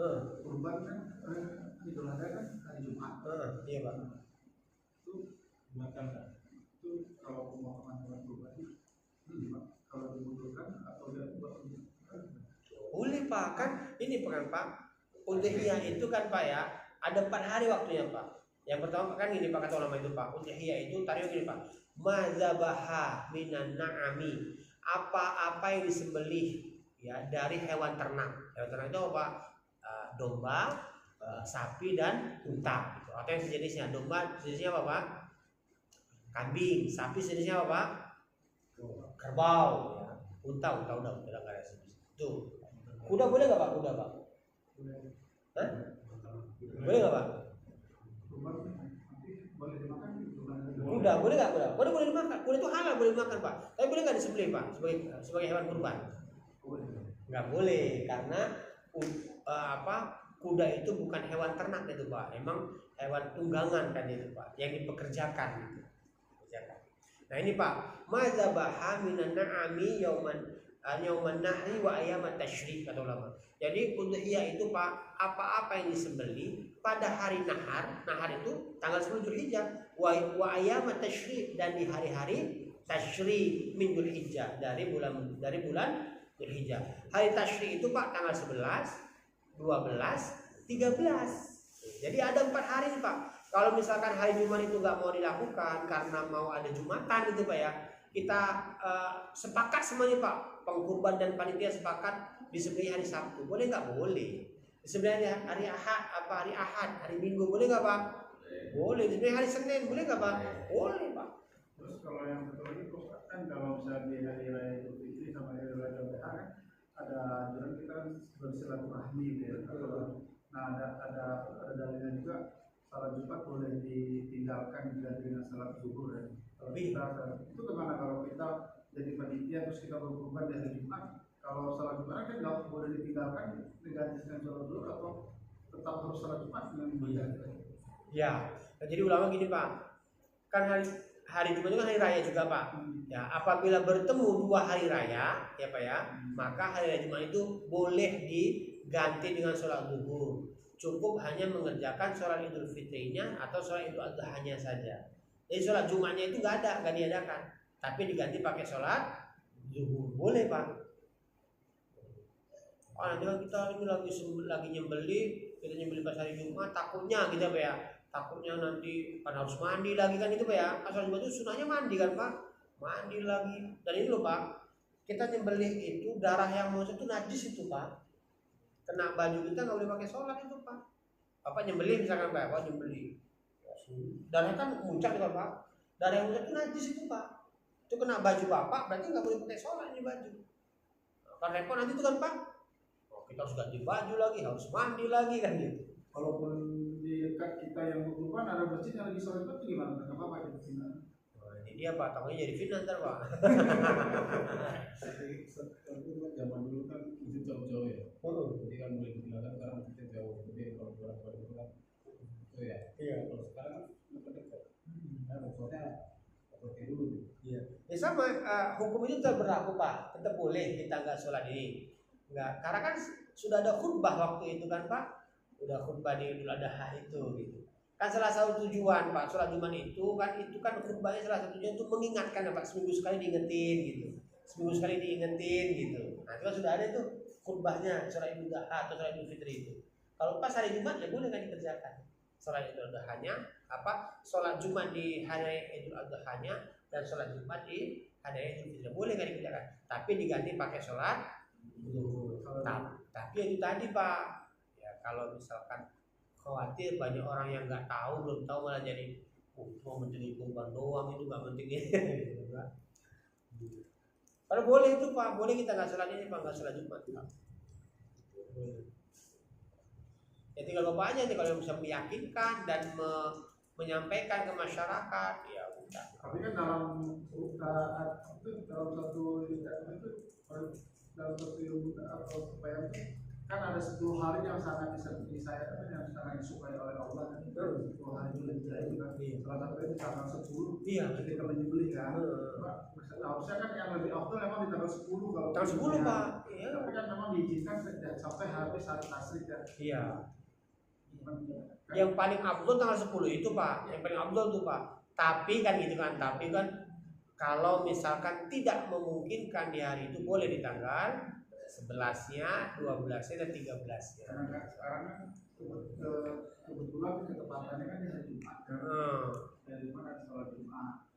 kurban kan Idul Adha kan hari Jumat. Iya Pak. Itu dimakan. Itu kalau pemakaman hewan kurban kalau dibutuhkan atau tidak boleh Pak, kan ini Pak. Udhiyah itu kan Pak ya, ada 4 hari waktunya Pak. Yang pertama kan gini Pak, kata ulama itu Pak, udhiyah itu tadi gini Pak, mazabaha minan na'ami, apa-apa yang disembelih ya dari hewan ternak. Hewan ternak itu apa? Domba, sapi dan unta. Gitu. Atau yang sejenisnya. Domba sejenisnya apa Pak? Kambing. Sapi sejenisnya apa Pak? Kerbau, ya. Unta udah nggak ada sih. Tuh. Kuda boleh nggak Pak? Kuda Pak? Hah? Boleh nggak Pak? Kuda boleh nggak kuda? Kuda boleh dimakan. Kuda itu halal boleh dimakan Pak. Tapi boleh nggak disembelih Pak sebagai hewan kurban? Nggak boleh karena kuda itu bukan hewan ternak itu Pak. Emang hewan tunggangan kan itu Pak, yang dipekerjakan gitu. Nah ini Pak, madzabaha minan na'ami yauman nahri wa ayamat tasyrik kata ulama. Jadi udhiyah itu Pak, apa-apa yang disembeli pada hari nahar itu tanggal 10 Dzulhijjah, wa ayamat tasyrik, dan di hari-hari tasyrik min Dzulhijjah dari bulan Dzulhijjah. Hari tasyrik itu Pak tanggal 11, 12, 13. Jadi ada 4 hari nih Pak. Kalau misalkan hari Jumat itu nggak mau dilakukan karena mau ada Jumatan gitu Pak ya, kita sepakat semuanya Pak, pengkurban dan panitia sepakat disembelih hari Sabtu, boleh nggak? Boleh. Disembelih hari Ahad, hari Minggu, boleh nggak Pak? Boleh. Disembelih hari Senin, boleh nggak Pak? Boleh Pak. Terus kalau yang satu lagi kan kalau misalnya di hari raya Idul Fitri sama hari raya Idul Adha kan ada anjuran kita bersilaturahmi gitu ya. Nah ada dalilnya juga. Salat Jumat boleh ditinggalkan diganti dengan salat zuhur ya. Itu gimana kalau kita jadi panitia terus kita berkurban di hari Jumat? Kalau salat Jumat kan nggak boleh ditinggalkan diganti dengan salat zuhur atau tetap harus salat Jumat dengan diganti? Ya, jadi ulama gini Pak, kan hari Jumat itu kan hari raya juga Pak. Ya, apabila bertemu 2 hari raya ya Pak ya, maka hari raya Jumat itu boleh diganti dengan salat zuhur. Cukup hanya mengerjakan sholat Idul Fitrinya atau sholat Idul Adhanya saja. Jadi sholat Jumatnya itu nggak diadakan, tapi diganti pakai sholat zuhur. Boleh Pak. Nanti kita ini lagi nyembeli pas hari Jumat, takutnya gitu Pak ya. Takutnya nanti kan harus mandi lagi kan itu Pak ya. Asal Jumat itu sunahnya mandi kan Pak. Mandi lagi. Dan ini loh Pak, kita nyembelih itu darah yang masuk itu najis itu Pak. Kena baju kita nggak boleh pakai sholat itu Pak. Bapak nyembelih misalkan Pak, nyembelih. Darah kan muncak itu Pak. Darah yang muncak itu najis itu Pak. Itu kena baju Bapak, berarti nggak boleh pakai sholat ini baju. Kan repot nanti itu kan Pak. Kita harus ganti baju lagi, harus mandi lagi kan gitu. Kalaupun di dekat kita yang berkurban ada masjid yang lagi sholat itu gimana? Nggak apa-apa itu fitnah. Ini dia Pak, takutnya jadi fitnah ntar Pak. Zaman dulu kan masjid jauh-jauh ya. Jadi kan boleh ditinggalkan sekarang masjid jauh. Jadi kalau orang-orang itu kan itu ya. Iya. Kalau sekarang lebih dekat. Nah maksudnya seperti dulu. Iya. Ya sama, hukum itu tetap berlaku Pak. Tetap boleh kita nggak sholat ini. Nggak, karena kan sudah ada khutbah waktu itu kan Pak. Udah khutbah di Idul Adha itu gitu. Kan salah satu tujuan Pak sholat Jumat itu kan khutbahnya salah satu tujuan untuk mengingatkan ya Pak, seminggu sekali diingetin gitu. Seminggu sekali diingetin gitu. Nah itu kan sudah ada tuh khutbahnya sholat Idul Adha atau sholat Idul Fitri itu. Kalau pas hari Jumat ya boleh nggak dikerjakan sholat Idul Adha-nya, sholat Jumat di hari Idul Adha-nya dan sholat Jumat di hari Idul Fitri boleh nggak dikerjakan, tapi diganti pakai sholat zuhur. Tapi itu tadi Pak, ya kalau misalkan khawatir banyak orang yang nggak tahu, belum tahu malah jadi mau menjadi kurban doang, itu nggak penting gitu kan. Kalau boleh itu Pak, boleh kita nggak sholat ini Pak, nggak sholat Jumat Pak. Ya tinggal bapaknya nih kalau bisa meyakinkan dan menyampaikan ke masyarakat, ya udah. Tapi kan dalam satu ilmu atau supaya kan ada 10 hari yang sangat disayangkan, yang sangat disukai oleh Allah kan. 10 hari Dzulhijjah itu kan. Salah satunya di tanggal 10. Iya. Ketika menyembelih kan. Harusnya kan yang lebih afdal memang di tanggal 10 kalau. Tanggal 10 Pak. Iya. Tapi kan memang diizinkan sampai habis hari tasyrik ya. Iya. Yang paling afdal tanggal 10 itu Pak. Yang paling afdal tuh Pak. Tapi kan gitu kan. Tapi kan kalau misalkan tidak memungkinkan di hari itu boleh di tanggal 11-nya, 12-nya dan 13-nya. Karena sekarang kan kebetulan ketepatannya kan di hari Jumat. Hari Jumat ada sholat Jumat.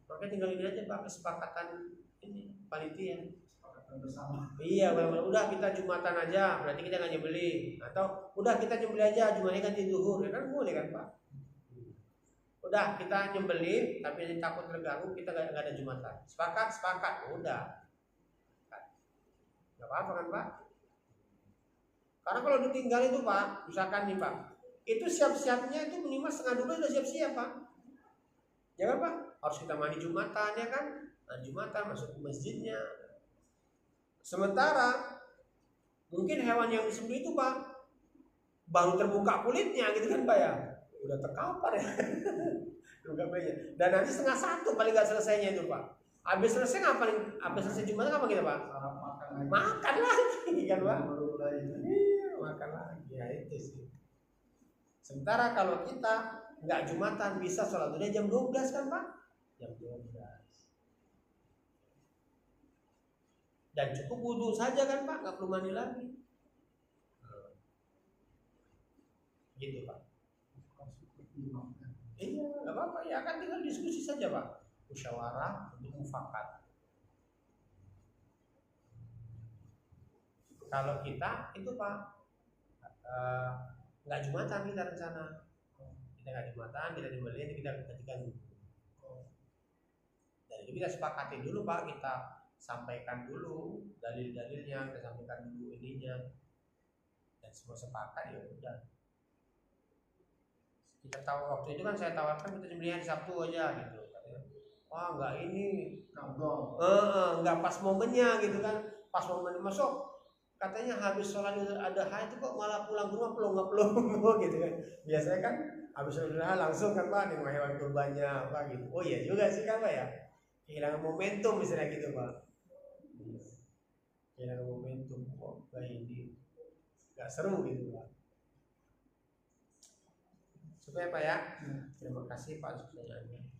Makanya tinggal ini aja Pak, kesepakatan ini panitia. Kesepakatan bersama. Iya, udah kita Jumatan aja, berarti kita nggak nyembeli. Atau udah kita nyembeli aja, Jumatnya ganti zuhur, ya kan boleh kan Pak? Udah kita nyembelih tapi takut terganggu, kita nggak ada Jumatan. Sepakat, udah. Nggak apa-apa kan Pak? Karena kalau ditinggal itu Pak, misalkan nih Pak, itu siap-siapnya itu minimal setengah 12 udah siap-siap Pak. Ya kan Pak? Harus kita mandi Jumatan ya kan? Mandi Jumatan, masuk ke masjidnya. Sementara mungkin hewan yang disembelih itu Pak baru terbuka kulitnya gitu kan Pak ya, udah terkapar ya. Dan nanti 12:30 paling nggak selesainya itu Pak. Habis selesai ngapain? Habis selesai Jumatan apa kita Pak? Makan lagi kan Pak? Iya, makan lagi ya itu sih. Sementara kalau kita nggak Jumatan bisa sholat udah jam 12 kan Pak? Jam 12. Dan cukup wudhu saja kan Pak, nggak perlu mandi lagi. Gitu Pak. Iya, nggak apa-apa ya kan, tinggal diskusi saja Pak. Musyawarah untuk mufakat. Kalau kita itu Pak nggak Jumatan kita rencana. Kita nggak Jumatan, kita nyembelih, kita ketika dulu. Dan itu kita sepakati dulu Pak, kita sampaikan dulu dalil-dalilnya, kita sampaikan dulu ininya, dan semua sepakat ya udah. Kita tahu waktu itu kan saya tawarkan kita nyembelih hari Sabtu aja gitu. Wah nggak ini, nggak pas momennya gitu kan, pas momen masuk katanya habis sholat Idul Adha itu kok malah pulang ke rumah pelong gitu kan. Biasanya kan habis sholat Idul Adha langsung kan Pak dengan hewan kurbannya apa gitu. Oh iya juga sih kan Pak ya, kehilangan momentum misalnya gitu Pak. Kehilangan momentum kok kayak ini nggak seru gitu Pak. Supaya Pak ya. Terima kasih Pak atas pertanyaannya.